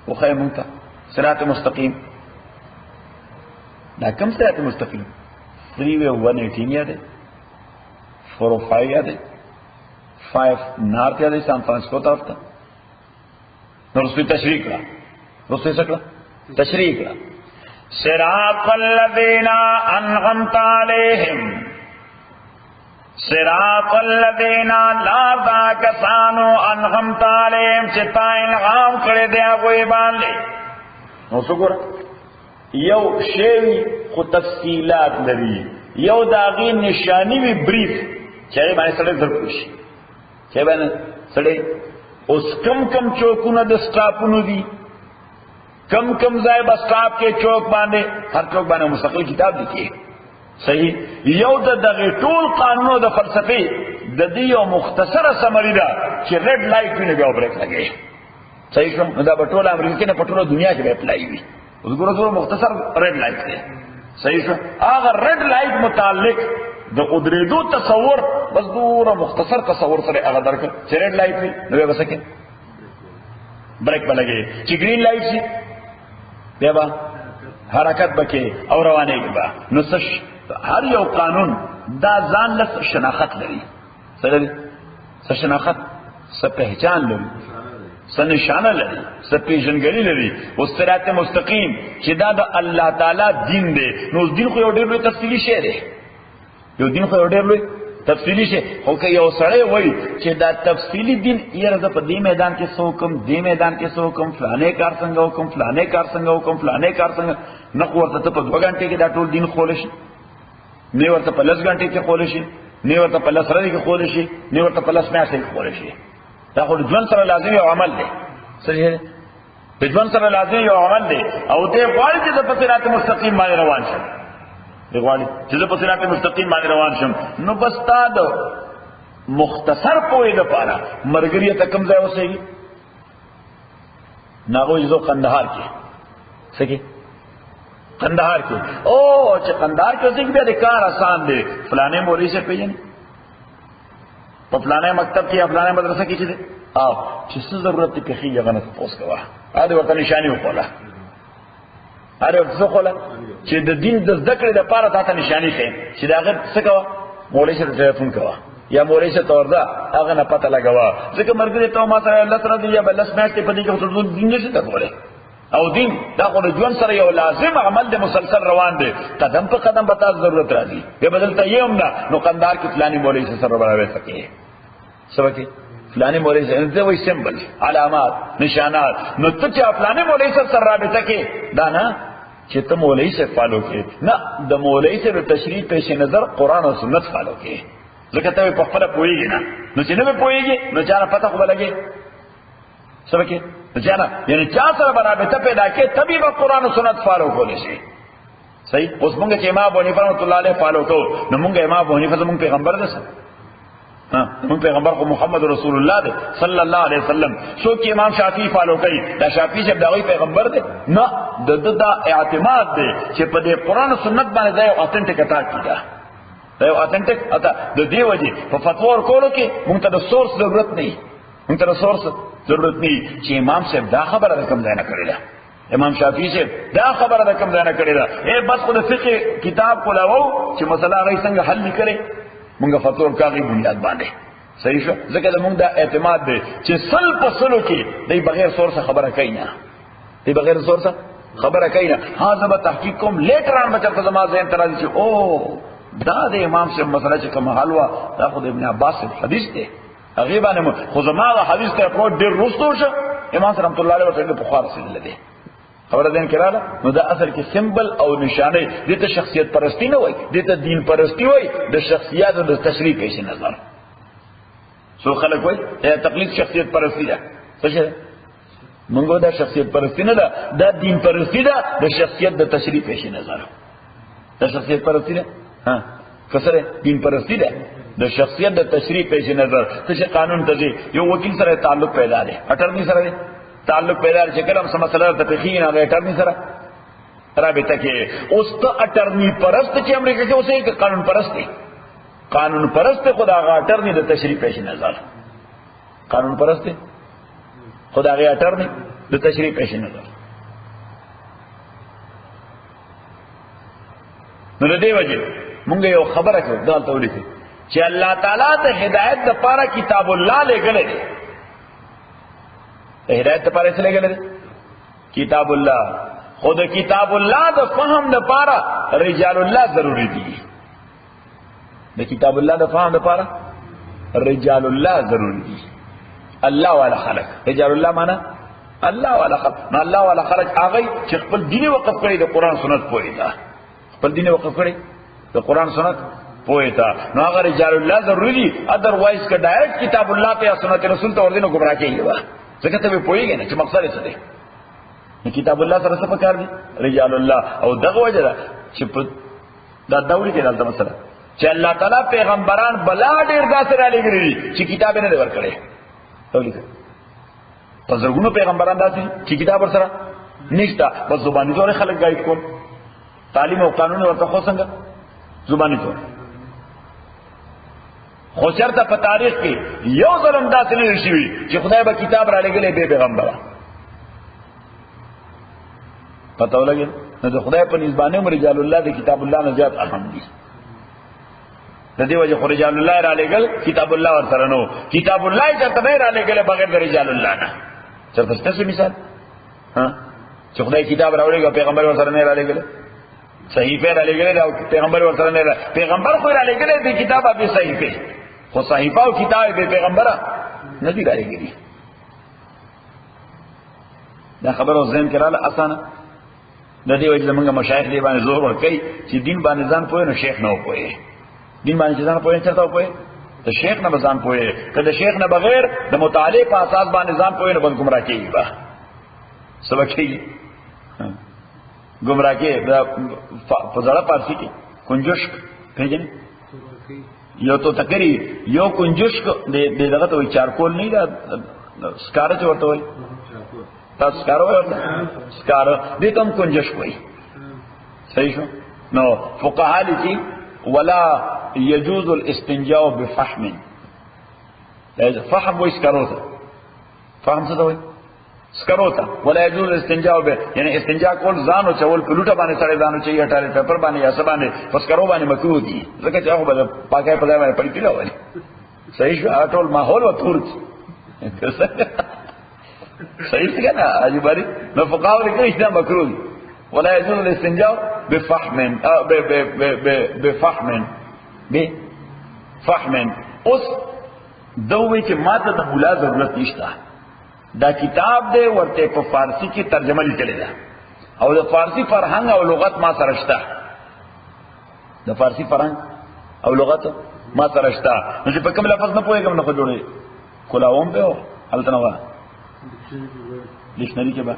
او خیمون صراط مستقیم دا کم صراط مستقیم؟ فری وے 118 یاد ہے، 405 یاد ہے، 5 نارتھ یاد ہے، سان فرانسسکو طرف تھا. رسول تشریح کړه، رسول څه کړه؟ تشریح کړه. صراط الذین انعمت علیہم، صراط الذین لا دا کسانو انعمت علیہم چې تا انعام کړی دی هغوی باندې. نو څه ګوره، یو شی خو تفصیلات لري، یو د هغې نشانی وي بریف چې هغې باندې سړی زر پوه شي، چې هغې باندې سړی اوس کم چوکونه د سټاپونو دي، کم ځای به سټاپ کې چوک باندې هر چوک باندې مستقل کتاب لیکي. صحیح. یو د دغه ټول قانونو د فلسفې د دې یو مختصره سمری ده چې ریډ لایټ ویني بیا بریک لګي. صحیح شو؟ نو دا په ټول امریکا نه په ټول دنیا کې به اپلای وي. اوس ګوره مختصر ریډ لایټ دی. صحیح شو؟ هغه ریډ لایټ متعلق د قدرتو تصور بس دوره مختصر تصور سره هغه درک چې ریډ لایټ وي نو به وسکه بریک بلګي، چې گرین لایټ شي بیا به حرکت بکې او روانېږي به. نو هر یو قانون دا ځان له شناخت لري. څه لري؟ څه شناخت، څه پہچان لري، څه نشانه لري، څه پیژنګلي لري. او صراط مستقیم چې دا د الله تعالی دین دی، نو دین خو یو ډېر لوی تفصیلي شی دی، یو دین خو یو ډېر لوی تفصیلی شی. خو که یو سړی وایي چې دا تفصیلی دین یره زه په دې میدان کې څه وکړم، دې میدان کې څه وکړم، فلانې کار څنګه وکړم، فلانې کار څنګه وکړم، فلانې کار څنګه، نه خو ورته ته په 2 غنټې کې دا ټول دین خولی شي، نه ورته په 10 غنټې کې خولی شي، نه ورته په 10 ورځې کې خولی شي، نه ورته په 10 میاشتې کې خولی شي. دا خو د ژوند سره لازم یو عمل دی. صحیح دی؟ د ژوند سره لازم یو عمل دی. او دې غواړي چې زه په صراط مستقیم باندې روان شم، غواړي چې زه په صراط مستقیم باندې روان شم. نو بس تا د مختصر پوهې لپاره ملګري ته کوم ځای اوسېږي؟ ناغوی زو قندهار کې. څه کې؟ قندهار کې. او چې قندهار کې اوسېږي بیا د کار آسان دی. فلانې مولوي سے پیژني، په فلانې مکتب کې یا فلانې مدرسه کې چې دی او چې څه ضرورت دی پېښېږي هغه نه تپوس کوه، هغه ورته نشاني وښوله، هر یو څه خوله چې د دین د زده کړې لپاره تا ته نشاني ښیي چې د هغه څه کوه، مولوي سره ټلیفون کوه یا مولوي سره ته ورځه هغه نه پته لګوه. ځکه ملګري ته ما سره 10 ورځې یا 10 میاشتې په دې کې خو دین نشي ته کولی. او دین دا خو د ژوند سره یو لازم عمل دی، مسلسل روان دی، قدم په قدم به تاسو ضرورت راځي. بیا به دلته یې هم نه نو قندهار کې فلاني مولوي سره راوړی سکې، څه وکړي فلاني مولوي سره دې وایي سمبل علامات نشانات. نو ته چې فلاني مولوي سره رابطه کې دا نه چې ته مولوی سے فالو کې، نه د مولوی سے د تشریح پیش نظر قرآن او سنت فالو کې. ځکه ته په خپله پوهېږي نه، نو چې نه به پوهېږي نو چا نه پته خو به لګي څه به کې نو چا نه، یعنې چا سره به رابطه پیدا کې تبې به قرآن او سنت فالو کولی شي. صحیح. اوس مونږ چې امام ابو حنیفه رحمة الله علیه فالو کوو نو مونږ امام ابو حنیفه زمونږ پیغمبر دی، مونږ پیغمبر خو محمد رسول الله دی صلی الله علیه وسلم. څوک چې امام شافعي فالو کوي دا شافعي چې دغوی پیغمبر دی نه، د دا اعتماد دی چې په دې قرآن او سنت باندې دا یو اتنټیک اټاک ده، دا یو اتنټیک اتا. د دې وجې په فتوا ورکولو کې مونږ ته د سورس ضرورت نه وي، مونږ ته د سورس ضرورت نه وي چې امام صاحب دا خبره د کوم ځای نه کړې ده، امام شافعي صاحب دا خبره د کوم ځای نه کړې ده. بس خو د فقه کتاب کولاوو چې مسله هغې څنګه حل لیکلې مونږ فتوا ورکاږي بنیاد باندې. صحیح شو؟ ځکه د مونږ دا اعتماد دی چې 100% کې دی بغیر سورس خبره کوي نه، دی بغیر سورس خبره کوي نه. ها زه به تحقیق کوم لیټران به چېرته زما ذهن ته راځي چې او دا د امام صاحب مسله چې کومه حل وه دا خو د ابن عباس صاحب حدیث دی، هغې باندې خو زما د حدیث ته کوټ ډېر وروسته وشه، امام صاحب رحمت الله علیه ورته پخوا رسېدلی دی. خبره ذهن کې راغله. نو دا اصل کې سمبل او نشانه دې ته شخصیت پرستی نه وایي، دې ته دین پرستی وایي، د شخصیت او د تشریح پیش نظر. څو خلک وایي تقلید شخصیت پرستی ده، څه شی ده؟ مونږ دا شخصیت پرستی نه ده، دا دین پرستی ده، د شخصیت د تشریح پیش نظر. دا شخصیت پرستی ده کسره دین پرستی ده، د شخصیت د تشریح پیش نظر. ته چې قانون ته ځې یو وکیل سره تعلق پیدا دی، اټرنی سره دی تعلق پیدا دی، چې کله هم څه مسله درته پېښېږي نو هغه اټرني سره رابطه کې. اوس ته اټرني پرست چې امریکا کې اوسېږي که قانون پرست دی؟ قانون پرست خو د هغه اټرني د تشریح پیش نظر، قانون پرست دی خو د هغې اټرني د تشریح پیش نظر. نو دې وجه مونږ یو خبره کړو دا ته ولیکو چې الله تعالی ته هدایت د پاره کتاب الله لګلې دی. هدایت لپاره څه لګلې؟ کتاب الله. خود کتاب الله د فهم لپاره رجال الله ضروری دي. د کتاب الله د فهم لپاره رجال الله ضروری دي. الله والا خلق، رجال الله معنا الله والا خلق. نو الله والا خلق هغه چې خپل دین وقف کړي د قران سنت پوهی دا، خپل دین وقف کړي د قران سنت پوهی تا. نو هغه رجال الله ضروری دي. ادروایز که ډایرکټ کتاب الله ته یا سنت رسول ته ورته گمراه کیږي. ځکه ته به پوهیږي نه چې مقصد څه دی. کتاب الله سره څه پکار دي؟ رجال الله. او دغه وجه ده چې دا دوري کې دلته مثلا چې الله تعالی پیغمبران بلا ډیر داسې را لګري دي چې کتاب نه ورکړي. تولیک په زرګونو پیغمبران داسې چې کتاب سره نشته، بس زبانی تور خلک گایډ کول، تعلیم او قانون ورته خو څنګه زبانی تور. خو چرته په تاریخ کې یو ظلم داسې نه شي چې خدای به کتاب را لګلې به پیغمبره. پته ولګي نو د خدای په نسبانه رجال الله د کتاب الله نه زیات اهم دي. د دې وجه خو رجال الله را لګل کتاب الله ور سره نو، کتاب الله چرته نه را لګل بغیر د رجال الله نه. چرته څه مثال ها چې خدای کتاب راوړي او پیغمبر ور سره نه را لګل، صحیفه را لګل او پیغمبر ور سره نه، پیغمبر خو را لګل د کتاب به صحیفه، خو صحیفه او کتاب به پیغمبر نه دی را لګلی. دا خبره زين کړه اسانه. د دې وجه زمونږ مشایخ دی باندې زور ورکړي چې دین باندې ځان پوهه نو شیخ نه وپوهه. دین باندې ځان پوهه چرته وپوهه؟ ته شیخ نه ځان پوهه. کله شیخ نه بغیر د مطالعه په اساس باندې ځان پوهه نه بل گمراه کیږي. با سبق کیږي گمراه کې د فزړه پارسی کې کنجوش پیژنې یو تو تکری یو کنجوش د دغه ته چارکول نه دا سکاره چورته وای تاسو سکاره وای سکاره دې کوم کنجوش وای. صحیح شو. نو فقها لیکي ولا يجوز الاستنجاء بفحم. فحم وای سکاره ته فهم څه وای سکرو ته ولا يجوز الاستنجاء به، یعنی استنجاء کول ځان او چول په لوټه باندې سره ځان او چي اټاله پیپر باندې یا سبانه پس کرو باندې مکرو دي ځکه چې هغه به پاکه په ځای باندې پړې پیلا وایي. صحیح شو. ټول ماحول او تور صحیح څنګه نه اجباري نو فقاو لیکي چې دا مکرو دي. ولا يجوز الاستنجاء بفحم بفحم. اوس دوی چې ماته د مولا ضرورت نشته، دا کتاب دے ورته په فارسی کې ترجمه لیکلې ده او د فارسی فرهنګ او لغت ما سره شته، د فارسی فرهنګ او لغت ما سره شته. نو چې په کوم لفظ نه پوهیږم نه خو جوړې کولاوم به هلته نه و ډکشنری کې به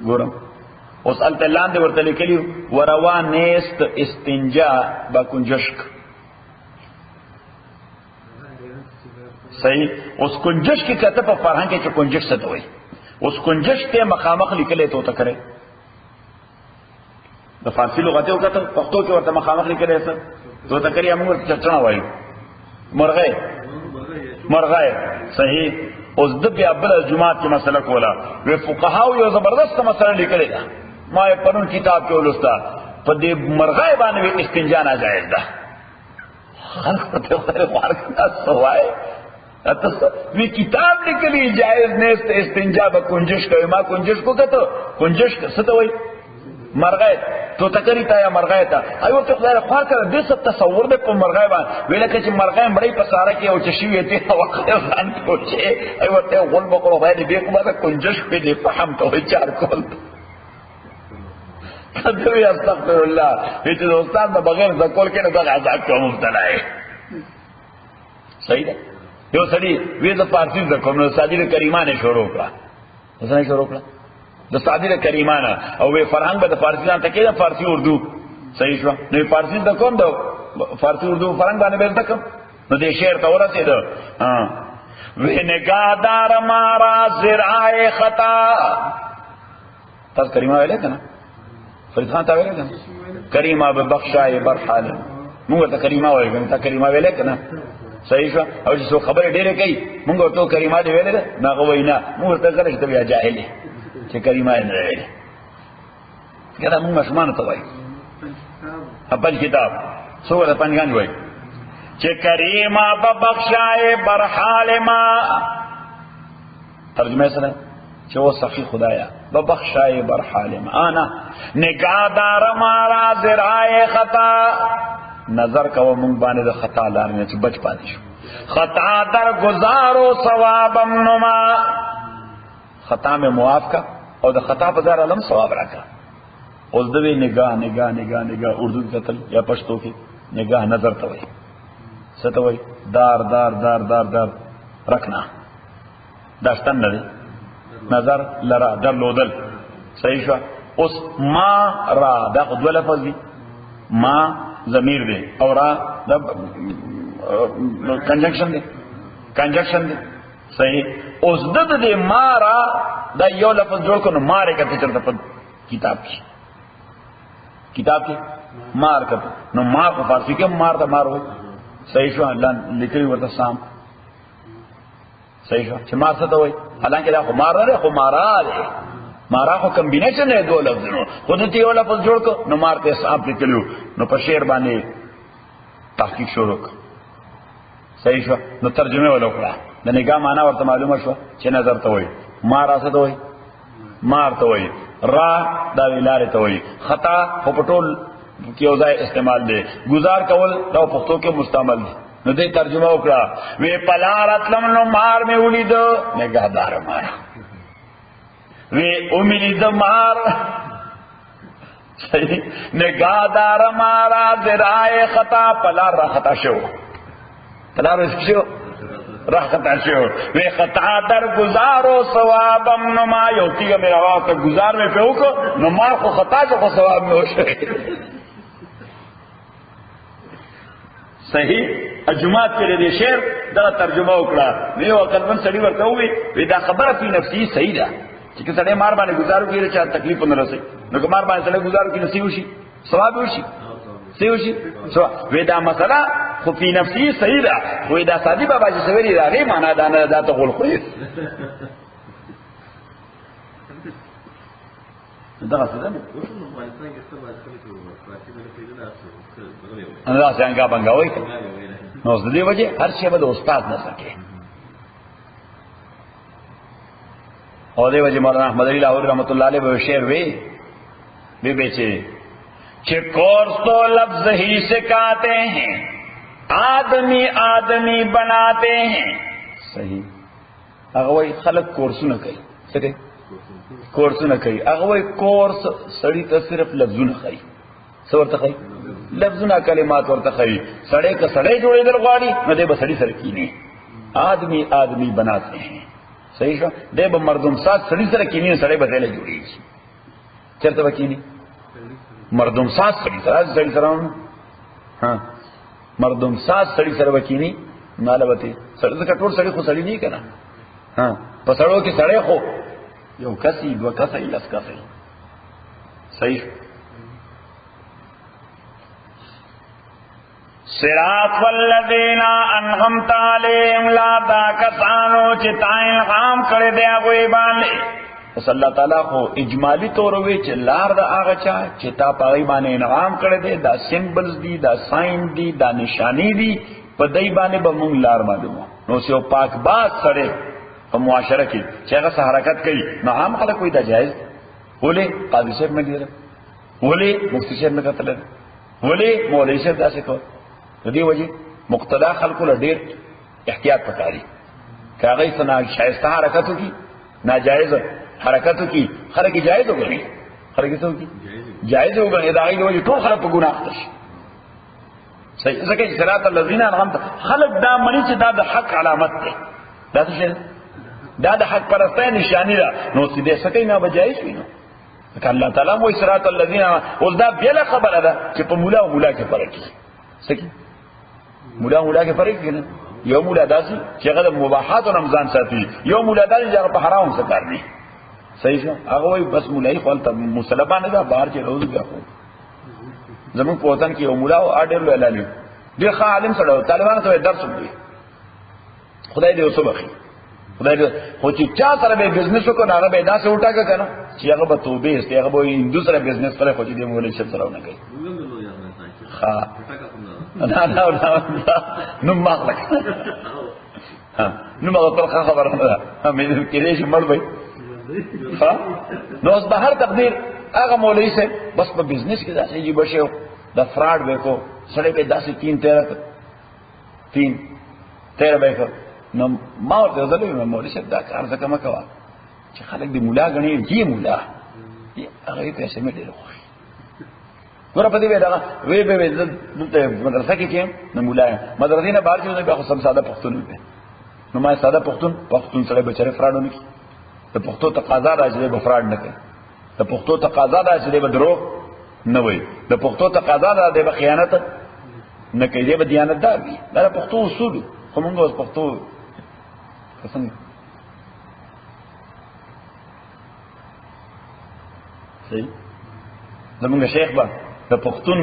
ګورم. اوس الته لاندې ورته لیکلی وروا نیست استنجا با کنجشک. صحیح. اوس کنجش کې کته په فرهنګ کې کنجش څه ته وایي. اوس کنجش ته مخامخ لیکلې ته کړي د فارسی لغت او کته پښتو کې ورته مخامخ لیکلې څه ته کړي موږ چرچنا وایي مرغه. صحیح. اوس د بیا بل جمعات کې مسله کوله و فقهاو یو زبردست مسله لیکلې ده ما یې پرون کتاب کې ولستا په دې مرغه باندې استنجا ناجایز ده. خلق ته خارق تاسو وایي وی کتاب لیکلی جائز نیست استنجا با کنجش کوي. ما کنجش کو کته کنجش څه ته وای مرغه تو تکری تا یا مرغه تا ایو ته خدای خوا کړ دې څه تصور به په مرغه باندې ویل کې مرغه مړی په ساره کې او چشوي ته وخت ځان پوهه ایو ته غول بکړو باندې به کومه کنجش په دې فهم ته چار کول. کله یا استغفر الله هیڅ استاد د بغیر د کول کې نه د عذاب کوم مبتلا ہے. صحیح ده. یو سړي وې د فارسی د کوم نو صادره کریمانه شروع کړه. څنګه شروع کړه؟ د صادره کریمانه او وې فرهنګ به د فارسی ځان ته کې د فارسی اردو. صحیح شو. نو فارسی د کوم د فارسی اردو فرهنګ باندې به تک نو د شعر ته ورسېده وې نگاهدار مارا زرعه خطا. تاسو کریمه ویلې کنه؟ فرید خان تا ویلې کنه؟ کریمه به بخشای برحال. موږ ته کریمه وایو کنه تا کریمه ویلې کنه؟ صحیح شو. او چې څو خبره ډېره کوي موږ ته کریمه دی ویلې نه غوي نه موږ ته کله چې بیا جاهلی چې کریمه نه ویلې کله موږ مشمان ته وایو خپل کتاب سورہ پنځګان وایي چې کریما ببخشای برحال ما ترجمه سره چې و سخی خدایا ببخشای برحال ما انا نگاهدار مارا ذرای خطا نظر کو مونږ باندې د خطا لار نه چې بچ پاتې شو خطا در گزارو ثوابم نما خطا میں معاف کا اور د خطا په ځای علم ثواب راکا اوس دوی نگاه نگاه نگاه نگاه اردو کتل یا پښتو کې نگاه نظر ته وایي څه ته وایي دار دار دار دار دار رکھنا داستان لري نظر لرا درلودل صحیح شو اوس ما را دا خو دوه لفظ دي ما ضمیر دی او را دا کنجنکشن دی صحیح اوس د دې ما را دا یو لفظ جوړ کړو مارے کته چرته په کتاب کې مار کته نو ما په فارسی کې مار دا مار وای صحیح شو الله لیکلی ورته سام صحیح شو چې مار څه ته وای حالانکه دا خو مار نه خو مارا خو کمبینیشن ہے دو لفظونو خود ته یو لفظ جوړ کو نو مار ته صاحب لیکلو نو په شعر باندې تحقیق شروع صحیح شو نو ترجمه وکړه د نگاه معنا ورته معلومه شو چې نظر ته وای مار څه ته وای مار ته وای را دا ویلار ته وای خطا په پټول کې اوځي استعمال دی گزار کول دا پښتو کې مستعمل دی نو دې ترجمه وکړه وی پلارت لم نو مار می ولید نگهدار مار وی امید مار صحیح نگهدار مارا ذرائع خطا پلار را خطا شو پلار شو را خطا شو وی خطا در گزارو ثوابم نما یو تیگا میرا وقت گزار میں پیو کو نما خو خطا شو خو ثواب میں ہو شوئے صحیح اجماعت کې دې شعر دا ترجمه وکړه نو عقلمن سړي ورته وی دا خبره په نفسي صحیح ده چې سړی مار باندې گزارو کېږي چې تکلیف نه رسي نو که مار باندې سړی گزارو کې نصیب شي ثواب وشي ثواب شي وی دا مسله خو په نفسي صحیح ده وی دا سادي بابا چې سوي راغی معنا دا نه دا ته غول خو دا څه ده الله څنګه بنګاوي نو د دې وجه هر شی به د استاد نه سکے اور دې وجه مولانا احمد علی لاہوری رحمۃ اللہ علیہ وہ شعر وی بیچے کہ کورس تو لفظ ہی سکھاتے ہیں آدمی آدمی بناتے ہیں صحیح هغه وای خلق کورسونه کوي څه کورسونه کوي هغه وای کورس سړی ته صرف لفظونه کوي څه ورته کوي لفظونه کلمات ورته کوي سړی که سړی جوړېدل غواړي نو دې به سړی سره کینی آدمی آدمی بناتے ہیں صحیح شو دې به مردم سات سړی سره کینی سړی به ځای جوړیږي چرته وکینی مردم سات سړی سره ها مردم سات سړی سره وکینی مالوته سړی ټول سړی خو سړی نه کنا ها په سړیو کې سړی خو یو کسي دو کسي لس کسي صحیح صراط والذین انعمت علیہم لا دا کسانو چې تا انعام کړی دی هغه باندې صلی الله تعالی خو اجمالی طور وی چې لار دا هغه چا چې تا پای باندې انعام کړی دی دا سمبلز دي دا ساين دي دا نشانی دي په دای باندې به مونږ لار معلومه نو سیو پاک باز سره په معاشره کې چې هغه حرکت کوي نو عام خلک کوئی دا جایز ولې قاضي صاحب نه دی ولې مفتی صاحب نه کتل ولې مولوی صاحب داسې کو د دې وجه مقتدا خلکو له ډېر احتیاط پکاري کاغی سنا شایسته حرکتو کی ناجائز حرکتو کی خلک جایز وګڼي خلک څه وکړي جایز وګڼي دا غي وجه ټول خلک په ګناه اخته صحیح ځکه صراط الذین انعمت خلک دا منی چې دا د حق علامت ده دا څه دا د حق پرسته نشانی ده نو سیده سکه نه بجایز وینو که الله تعالی مو صراط الذین ول دا بل خبره ده چې په مولا او مولا کې فرق دي سکی مولا کې فرق دی یو مولا داسي چې هغه د مباحات او رمضان ساتي یو مولا داسي چې هغه په حرام څه کوي صحیح شو هغه وای بس مولای خپل ته مسلمان نه بهر چې روز غاخو زمون په وطن کې یو مولا او اډر لاله دی ښه عالم سره طالبانو ته درس وکړي خدای دې وسبخي خدای دې خو چې چا سره به بزنس وکړ هغه به داسې وټاکه کنه چې هغه به توبه است هغه به هندو سره بزنس کوي خو دې مولای شپ سره نه کوي نو مخلق نو مغطر خبر مې کېدې چې مړ وي نو اوس بهر تقدیر هغه مولوی سے بس په بزنس کې داسې جی بشو دا فراډ وکړو سړی به داسې 3-13 وکړو نو ما ورته ویل مولوی صاحب دا کار ځکه مه کوه چې خلک دې مولا غني جی مولا هغه پیسې مې ډېر خوښ ګوره په دې وی دا وی به دلته مدرسه کې چې نو مولا مدرسې نه بهر چې بیا خو سم ساده پښتون وي نو ما ساده پښتون سره بچره فراډونه کی د پښتو تقاضا راځي به فراډ نه کوي د پښتو تقاضا راځي به دروغ نه وي د پښتو تقاضا راځي به خیانت نه کوي به دیانتدار وي دا پښتو اصول خو موږ اوس پښتو څنګه صحیح زمونږ شیخ با د پښتون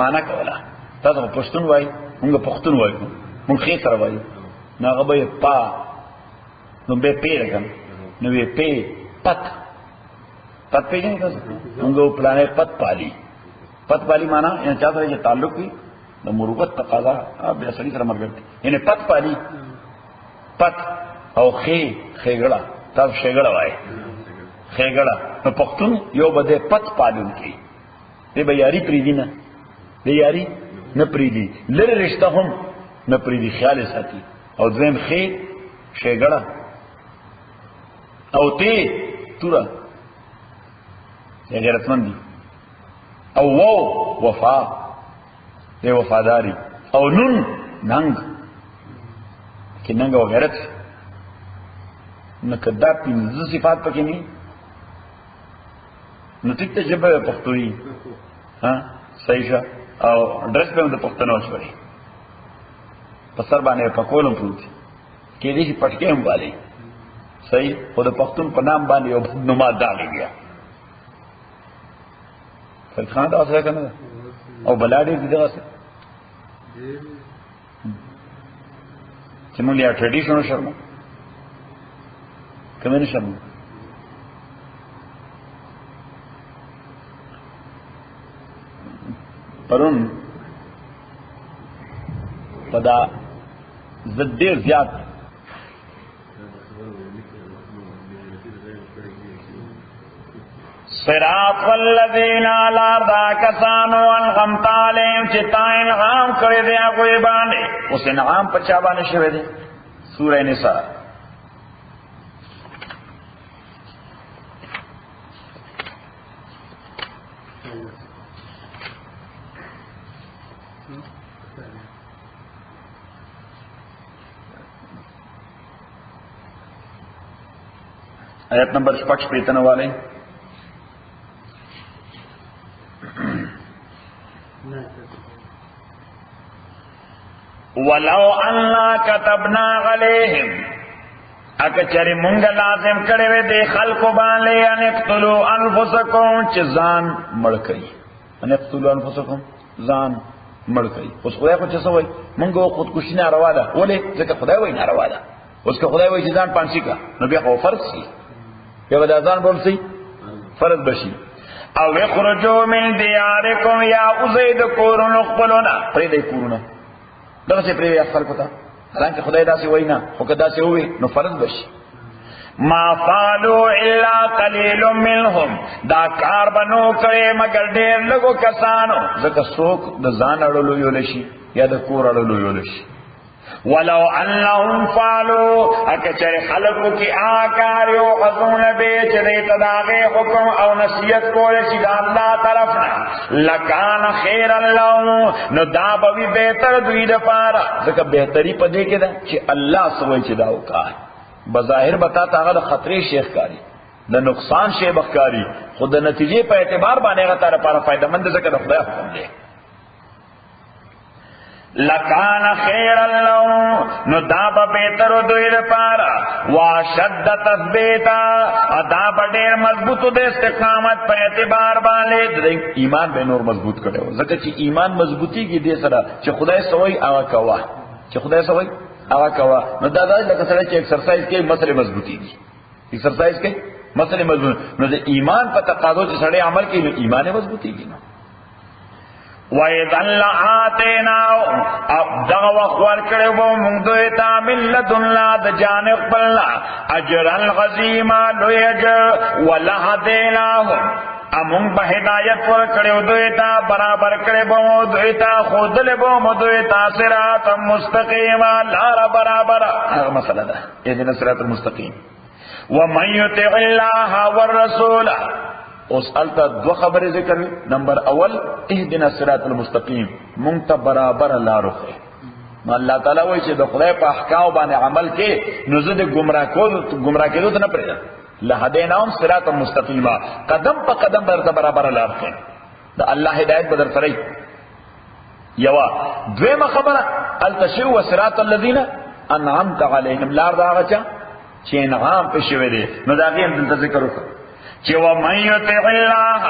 معنا کوله تاسو پښتون وای موږ پښتون وای موږ خې سره وای نو هغه به پا نو به پیرګم نو به پی پت پیژنې تاسو موږ پلانې پت پالی معنا یعنی چا سره تعلق وي د مروت تقاضا به سړي سره مرګ یعنی پت پالی پت او خېګړه تاسو شېګړه وای خېګړه نو پښتون یو بده پت پالون کی دې به یاري پریدي نه دې یاري نه پریدي لری رشتہ هم نه پریدي خیال ساتي او دویم شېګړه او ته تورا غیرتمند دي او وفا دې وفاداری او نن ننګ کې ننګ او غیرت نو کدا پنځه صفات پکې نه نو ټیک ته جبه پښتوري ها صحیح او ډرس په د پښتنو شوړي په سر باندې په کولم پروت کې دې پټکې هم والي صحیح خو د پښتون په نام باندې یو نوما داغي بیا فرخان دا څه کنه او بلاډي دې دا څه چې موږ یا ټریډیشنل شرم کومه شرم پرون پدا زدیر زیاد صراط والذین علی دا کسانو انعمت علیہم چې تا انعام کړی دی هغه باندې اوس انعام په چا باندې شوی دی سورہ نساء آیت نمبر 55 والے ولو انا كتبنا عليهم اکچری مونږ لازم کړی وې د خلکو باندې ان اقتلوا انفسکم چې ځان مړ کړي ان اقتلوا انفسکم ځان مړ کړي اوس خدای کو څه وایي مونږ خودکشي نه روا ده ولې ځکه خدای وایي نه روا ده اوس که خدای وایي چې ځان پانسی کا نو بیا خو فرض شي بیا د ځان بول شي فرض بشي او یخرجوا من دیارکم یا ازید کورن خپلونا پرې دې کورونه دغه څه پرې اصل پتا حالانکه خدای داسې وینا خو که داسې وي نو فرض بشي ما فعلوا الا قليل منهم دا کار بنو کړي مگر ډېر لږو کسانو ځکه څوک د ځان اړولو یو لشي یا د کور اړولو یو لشي ولو انهم فعلوا اکچر خلقو کی آکار یو حضون بیچ دیت داغے حکم او نصیت کولے شید اللہ طرفنا لکان خیر اللہ نو دا بوی بہتر دوی دا پارا ذکر بہتری پا دے کے دا چی اللہ سوئی چی داو کار بظاہر بتاتا اگر خطری شیخ کاری دا نقصان شیبخ کاری خود دا نتیجے پا اعتبار بانے گا تارا پارا فائدہ مند ذکر دا خدا حکم دے لکان خیر اللہ نو دابا بیتر دویر پارا واشد تثبیتا دابا دیر مضبوط دے استقامت پر اعتبار بالے ایمان بے نور مضبوط کرے ہو ذکر چی ایمان مضبوطی کی دے سرا چی خدای سوئی آغا کوا چی خدای سوئی آغا کوا نو دادا لکہ سرا چی ایکسرسائز کے مسئلے مضبوطی دی ایکسرسائز کے مسئلے مضبوط نو دے ایمان پا تقاضو چی سڑے عمل کی ایمان مضبوطی کی نو وَإِذًا لَآتَيْنَاهُمْ دغه وخت ورکړو موږ دوی ته من لدنا د جانب خپلنا اجر العظیما لوی اجر ولهدیناهم امون به هدایت ورکړو دوی ته برابر کړو دوی ته خودل بو دوی ته صراط مستقیم لار برابر هغه مسله ده اذن صراط المستقیم ومن يطع الله والرسول اوس التا دو خبرې ذکر نمبر اول اهدنا الصراط المستقیم مونږ ته برابر لار وخه نو الله تعالی وایي چې د خدای په احکام باندې عمل کې نو زه د گمراه کېدو ته نه پرېږدم لهدیناهم صراط مستقیما قدم په قدم درته برابر لار وخه د الله هدایت بدر سره یوا دویمه خبره التشو وصراط الذين انعمت عليهم لار دا غچا چې انعام په شوی دی نو دا غي دلته ذکر وکړه چې و من یطع الله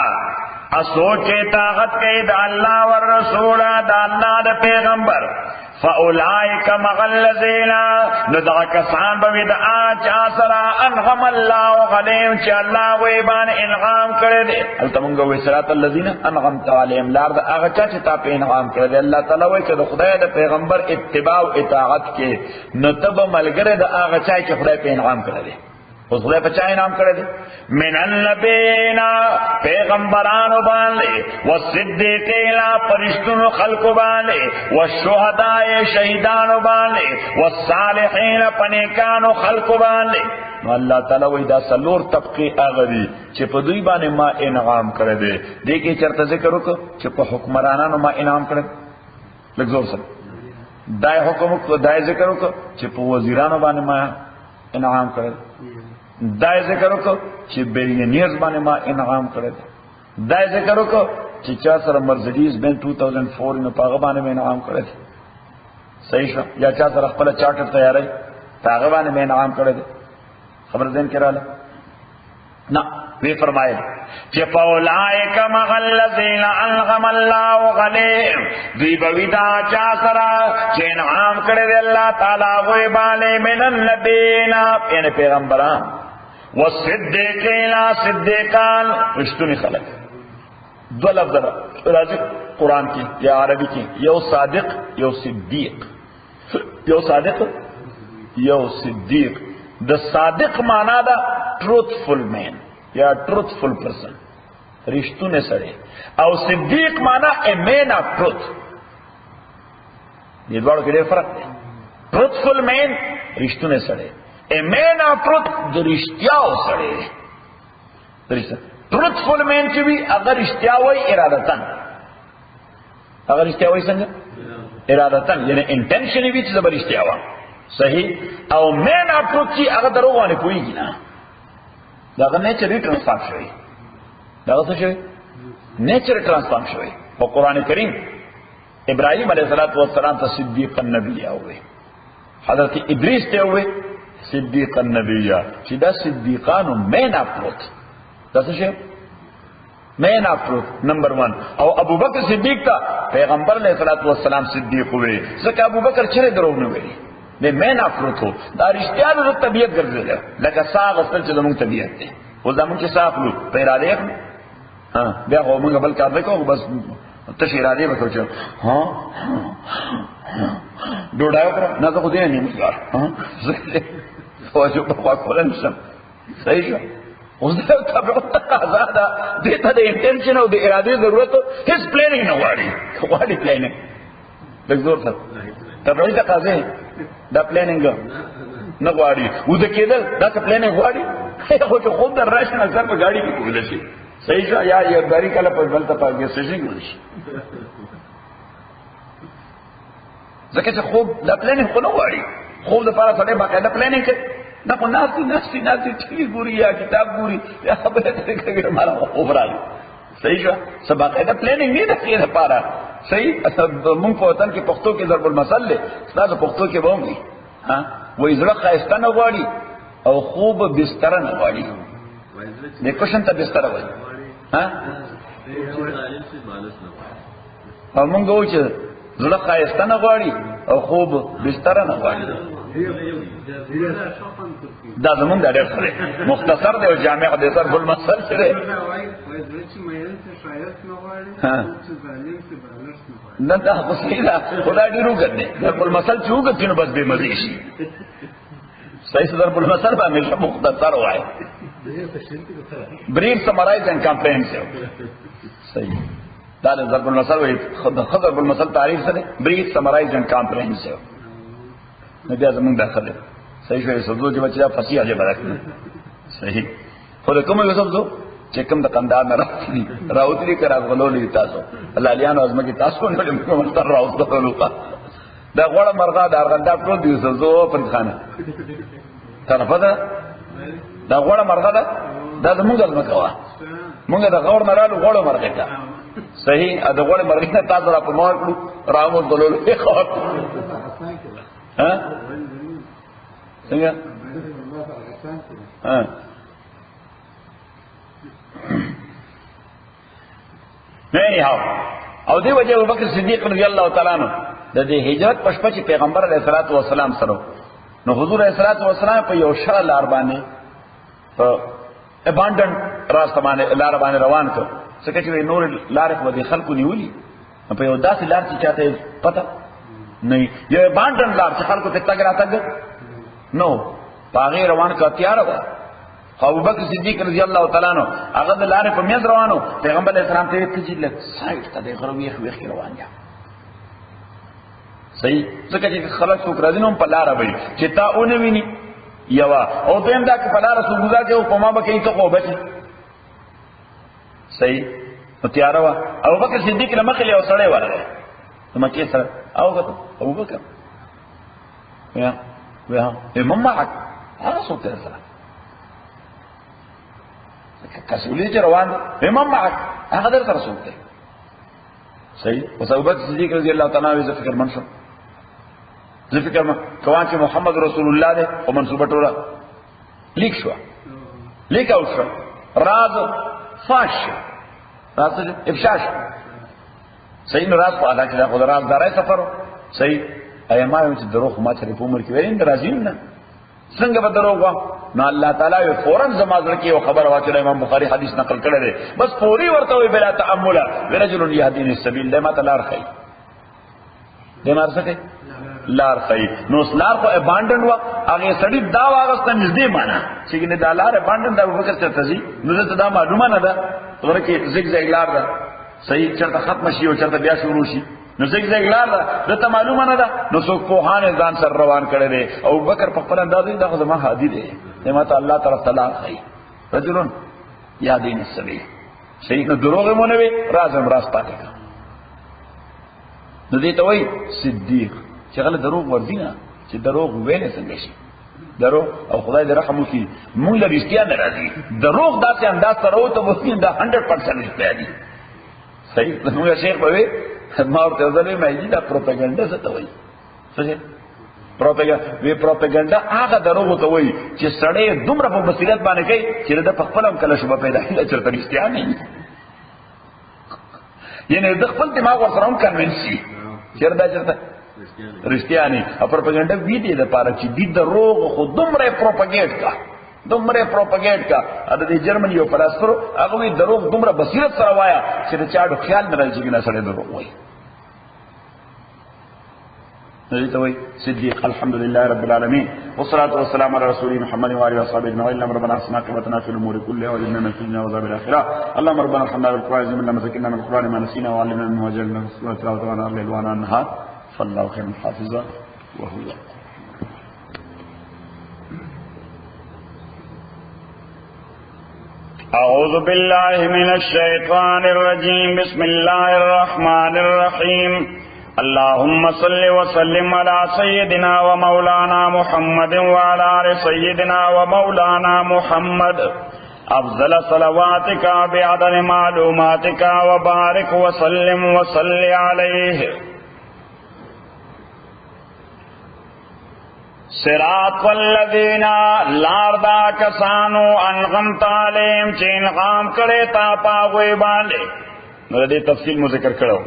اسوچه طاقت کوي د الله او رسول د الله د پیغمبر فاولئک مع الذین ندع کسان به د اچا سره انعم الله علیهم چې الله وی باندې انعام کړی دی البته موږ وی صراط الذین انعمت علیهم لار د هغه چا چې تا په انعام کړی دی الله تعالی وی چې د خدای د پیغمبر اتباع او اطاعت کې نتب ملګری د هغه چا چې خدای په انعام کړی دی اوس خدای په چا انعام کړی دی من النبیین پیغمبرانو باندې والصدیقین فرشتو خلق باندې والشهداء شهیدانو باندې والصالحین پنیکانو خلق باندې نو الله تعالی وی دا سلور طبقه هغه دي چې په دوی باندې ما انعام کړی دی دې کې چرته ذکر وکړو چې په حکمرانانو ما انعام کړی لږ زور سره دای حکم دای ذکر وکړو چې په وزیرانو باندې ما انعام کړی دای ذکر وکړو چې بیلیونیرز باندې ما انعام کړی دای ذکر وکړو چې چا سره مرسډیز بن 2004 نو پاغه باندې انعام کړی صحیح شو یا چا سره خپل چارټر تیاری پاغه باندې انعام کړی خبر ذهن کې رااله نه وی فرمایي چې فاولائک مع الذین انعم الله علیهم دی بویدا چا سره چې انعام کړی الله تعالی وې باندې من النبیین یعنی پیغمبران والصدیقین صدیقان رشتونی خلق دو لفظ راځي قران کې یا عربي کې یو صادق یو صدیق یو صادق یو صدیق د صادق معنا دا truthful man یا truthful person رشتونه سره او صدیق معنا a man of truth دې ډول کې ډېر فرق دی truthful man رشتونه سره a man of truth د رښتیاو سره درسته truthful man چې وي اگر رښتیا وای ارادتن اگر رښتیا وای څنګه ارادتن یعنی intention وي چې زبر رښتیا وای صحیح او man of truth چې هغه دروغ باندې کوي نه دا نیچر ټرانسفارم شوی دا څه شوی نیچر ټرانسفارم شوی په قران کریم ابراهیم علیه السلام ته صدیق النبی اوه حضرت ادریس ته اوه صدیق النبی چې دا صدیقانو مین اف پروت دا څه شی مین اف پروت نمبر 1 او ابو بکر صدیق ته پیغمبر علیه السلام صدیق وې ځکه ابو بکر چیرې درو نه ویلي د مین افروتو دا رښتیا د طبيعت ګرځیدل لکه ساغ اصل چې زموږ طبيعت دی او زموږ چې ساغلو په اراده ها بیا خو موږ بل کار وکړو بس تش اراده وکړو چې ها ډوډۍ وکړه نه زه خو دې نه نیمګار ها خو چې په خپل نشم صحیح شو اوس دا طبيعت آزاد دي ته د انټنشن او د اراده ضرورت هیڅ پلانینګ نه غواړي پلانینګ لږ زور سره طبيعي تقاضې دا پلانینګ نه غواړي و د کېدل دا څه پلانینګ غواړي خو چې خوب در راشي نظر په گاډي کې کول شي صحیح شو یا یو غاډي کله په بل ته پاګې سشي کول شي ځکه چې خوب دا پلانینګ خو نه غواړي خوب د لپاره سره باقاعده پلانینګ نه په ناسي چې ګوري یا کتاب ګوري یا خبره کوي مالا خوب راځي صحیح شو سبا قاعده پلانینګ نه ده کې لپاره صحیح اصل مونږ په وطن کې پښتو کې ضرب المثل له استاد پښتو کې به وي ها وې زړه خاصه نه غواړي او خوب بستر نه غواړي د کوشن ته بستر وایي ها او مونږ وایو چې زړه خاصه نه غواړي او خوب بستر نه غواړي دا زمونږ د ډېر سره مختصر دی او جامع دی ضرب المثل سره نه دا خو صحیح ده خدای ډېر وګت دی ضرب المثل چې وګت نو بس بې مزې شي صحیح ضرب المثل به همیشه مختصر وایي brief summarize and comprehensive صحیح دا ضرب المثل وایي ضرب المثل تعریف سره brief summarize and comprehensive نه بیا زمونږ داخله صحیح شوی سبزو چې بچی دا فصیح عجب راکنه صحیح خو د کومه یو سبزو چې کوم د قندار نه راوتلی که راغلولی تاسو لالیانو ازمکې تاسو نه لم کوم تر راوتلو دا غوړه مرغه د ارغنداب ټول دی سبزو په خانه طرفه ده دا غوړه مرغه ده دا زمونږ ازمکه وا مونږ د غوړ نه رالو غوړه مرغه ته صحیح د غوړه مرغه ته تاسو را په مور کړو راوځ دلول ها څنګه ها نه هاو او دی وجه ابوبکر صدیق رضی الله تعالی عنہ د دې هجرت پښپا چې پیغمبر علیه الصلاۃ والسلام سره نو حضور علیه الصلاۃ والسلام په یو شړ لار باندې په اباندن راست باندې لار باندې روان کړ څنګه چې نور لار په دې خلکو نیولې په یو داسې لار چې چاته پته نه یو اباندن لار چې خلکو ته تګ راتګ نو پاغه روان کا تیار و ابوبکر صدیق رضی الله تعالی عنہ هغه د لارې په میز روانو پیغمبر علیه السلام ته ته چې لک سایت ته د غروي ویخ روان یا صحیح ځکه چې خلک څوک راځي په لار وي چې تا اونې ویني یوا او دیم دا چې په لار سو گزار کې او په ما به کې ته خو بچي صحیح نو تیار و ابوبکر صدیق له مخې له سړی ورغی نو مکه سره ابوبکر یا امام معك هذا صوت الرسالة كسولية روان امام معك هذا درس رسول ده صحيح بس ابو بكر الصديق رضي الله تعالى عنه فكر منشور ذي فكر ما كوان محمد رسول الله ده ومنصوبه ټوله لیک شو لیک او شو راز فاش راز افشاش صحیح راز په علاقه ده خو راز دارای سفر صحیح ايما یو چې دروغ ما چې په عمر کې وین درازیم نه څنګه به دروغ نو الله تعالی فورا زمازر کې یو خبر واچو امام بخاری حدیث نقل کړی دی بس پوری ورته وی بلا تامل رجل يهدين السبيل دما تلار خي دما څه کوي لار خي نو لار کو اباندن وا هغه سړی دا واغست نږدې معنا چې نه دا لار اباندن دا ابوبکر ته تزي نو ته دا معلومه نه ده ورکه زګ زګ لار ده صحیح چرته ختم شي او چرته بیا شروع شي نو زګ زګ لار ده ته معلومه نه ده نو څوک په هانه ځان سره روان کړي دي او بکر په خپل انداز دا خو ما هادي دي دما ته الله تعالی تعالی خي رجلون يهدين السبيل صحیح نو دروغ مونږ وی رازم راز پاتې نو دې ته وای صدیق چې غل دروغ وردینه چې دروغ ویل څنګه شي دروغ او خدای دې رحم وکړي مونږ له رښتیا نه راځي دروغ داسې انداز سره وته وسین دا 100% رښتیا دي صحیح نو شیخ به ما ورته ځلې مې دا پروپاګاندا څه ته وایي څه پروپاګاندا هغه دروغ ته وایي چې سړی دومره په بصیرت باندې کوي چې د خپل هم کله شوبه پیدا کړي چې تر رښتیا نه یعنی د خپل دماغ ورسره هم کنوینسي چیرته رښتیا نه پروپاګاندا وی دي د پاره چې د دروغ خو دومره پروپاګیټ کا د جرمني یو پلاستر هغه وی دروغ دومره بصیرت سره وایا چې د چاډو خیال نه راځي چې نه سره دروغ وایي نجيتوي صديق الحمد لله رب العالمين والصلاة والسلام على رسول محمد وآله وصحبه أجمعين اللهم ربنا أحسن عاقبتنا في الأمور كلها وأجرنا من الفتن وعذاب الآخرة اللهم ربنا ارحمنا بالقرآن زمنا مسكنا من القرآن ما نسينا وعلمنا منه وجعلنا في السنة تلاوة وانا الليل وانا النهار فالله خير حافظا وهو أعوذ بالله من الشيطان الرجيم بسم الله الرحمن الرحيم اللهم صل وسلم على سيدنا ومولانا محمد وعلى آل سيدنا ومولانا محمد أفضل صلواتك بعدد معلوماتك وبارك وسلم وصل عليه صراط والذین لاردا کسانو انغمت علیہم چه انغام کرے تا پاغوی باندے نو دے تفصیل مو ذکر کرو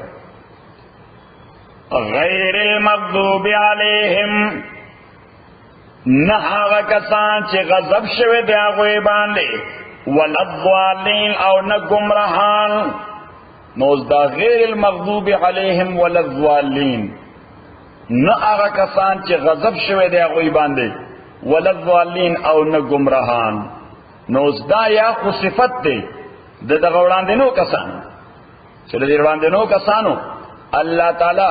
غیر المغضوب علیہم نه هغه کسان چې غضب شوه دی هغه باندې ولضالین او نه گمراهان. نو دا غیر المغضوب علیهم ولضالین، نه هغه کسان چې غضب شوه دی هغه باندې ولضالین او نه گمراهان. نو دا یا خو صفت دی د دغه وړاندینو کسانو چې د وړاندینو کسانو الله تعالی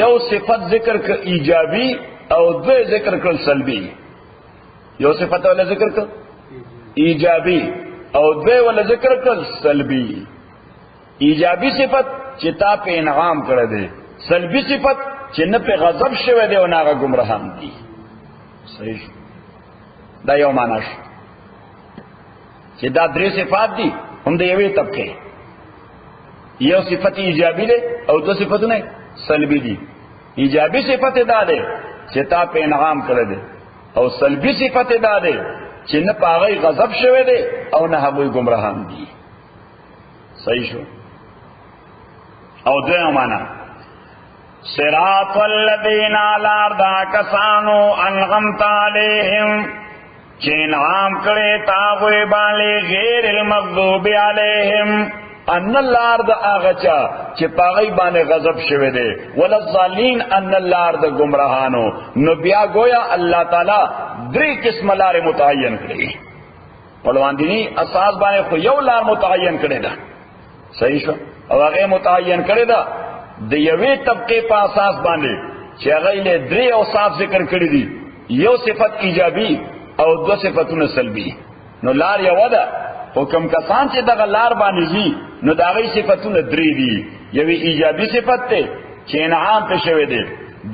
یو صفت ذکر ک ایجابی او دو ذکر کړل سلبی. یو صفت ولا ذکر کړ ایجابی او دو ولا ذکر کړل سلبی. ایجابی صفت چې تا په انعام کړی دی، سلبی صفت چې نه په غضب شوی دی او نه هغه گمراهان دي. صحیح دا یو معنی شو چې دا درې صفات دي هم د یوې طبقه. یو صفت ایجابی دی او دو صفتونه سلبی دي. ایجابی صفت دا دی چې تا په انعام کړی دی او سلبی صفت دا دی چې نه پاغی غضب شوی دی او نه هغوی گمراهان دي. صحیح شو. او دویم معنا صراط الذین لار دا کسانو انعمت علیہم چې انعام کړی تا هغوی باندې غیر المغضوب علیہم ان اللار دا آغا چا چه پاغی بانے غضب شوے دے وللظالین ان اللار دا گمراہانو. نو بیا گویا اللہ تعالی دری قسم لار متعین کرے پڑوان دینی اساس بانے خو یو لار متعین کرے دا. صحیح شو. او اغی متعین کرے دا دیوی طبقے پا اساس بانے چه اغی لے دری اوصاف ذکر کردی دی، یو صفت ایجابی او دو صفتون سلبی. نو لار یو دا حکم کسان چې دغه لار باندې زی نو داغی صفتونه درې دي. یوی ایجابی صفت ته چې انعام په شوی دی،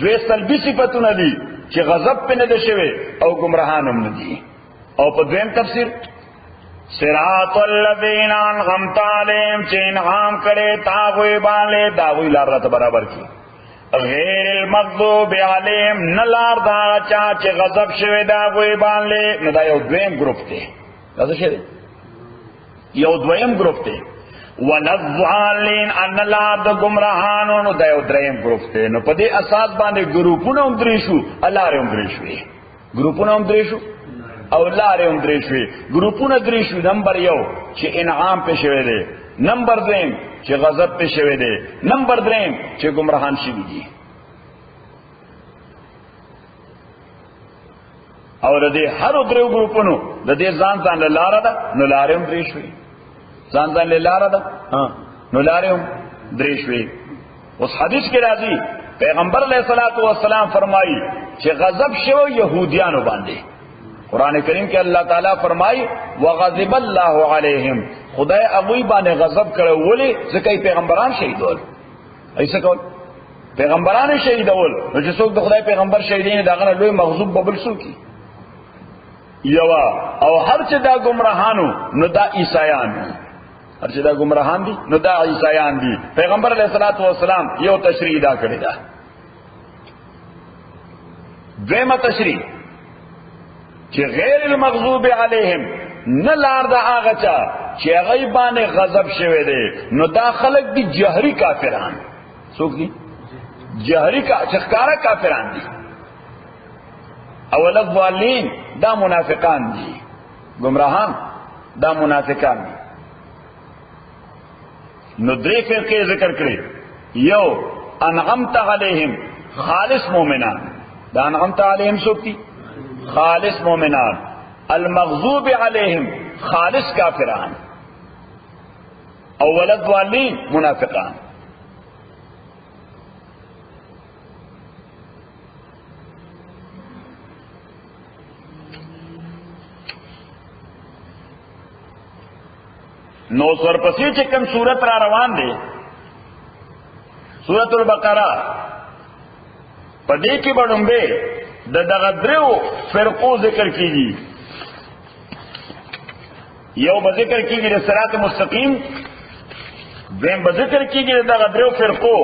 دوی سلبی صفتونه دي چې غضب په نه ده شوی او گمراهان هم نه دي. او په دویم تفسیر صراط الذین انعمت علیہم چې انعام کړي تا هغوی باندې داغوی لار راته برابر کړي. غیر المغضوب علیہم نه لار دا چا چې غضب شوی دا هغوی باندې. نو دا یو دویم گروپ دی. دا څه شی دی؟ یو دویم گروپ تے ولضالین ان اللہ دا گمراہانو. نو دا یو دریم گروپ تے. نو پا دے اساس باندے گروپونا ہم دریشو اللہ رے ہم دریشوی. گروپونا ہم دریشو او اللہ رے ہم دریشوی. گروپونا دریشو نمبر یو چی انعام پہ شوے دے، نمبر دویم چی غضب پہ شوے دے، نمبر دریم چی گمراہان شوی دی. اور دے ہر دریو گروپونو دے زان زان لارا دا نو لارے ہم دریشوی. زان زان لارا دا نو لارے ہم دریشوی. اس حدیث کے راضی پیغمبر علیہ السلام فرمائی کہ غضب شو یہودیانو باندے. قرآن کریم کے اللہ تعالیٰ فرمائی وغضب اللہ علیہم، خدای اغوی باندے غضب کرے ولی زکای پیغمبران شہید ہول. ایسا کول پیغمبران شہید ہول. نو جسوک دا خدای پیغمبر شہیدین داغنا لوی مغضوب ببلسو کی یوا. او هر چې دا گمراهانو نو دا عیسایان دي، هر چې دا گمراهان دي نو دا عیسایان دي. پیغمبر علیہ الصلوۃ والسلام یو تشریح دا کړی دا. دویمه تشریح چې غیر المغضوب علیہم نه لار دا هغه چا چې هغه باندې غضب شوی دی نو دا خلق دي جهری کافران. څوک دي؟ جهری چخکارا کافران دي. اول الضالین دا منافقان دی، گمراہان دا منافقان دی. نو درې فرقې ذکر کړي. یو انعمت علیہم خالص مومنان. دا انعمت علیہم څوک دي؟ خالص مومنان. المغضوب علیہم خالص کافران. اول الضالین منافقان. نو سورپسی چکم سورت را روان دے سورت البقرہ پدے کی بڑھنبے دا دغدریو فرقو ذکر کیجی. یو بذکر کیجی دا صراط مستقیم، دویم بذکر کیجی دا دغدریو فرقو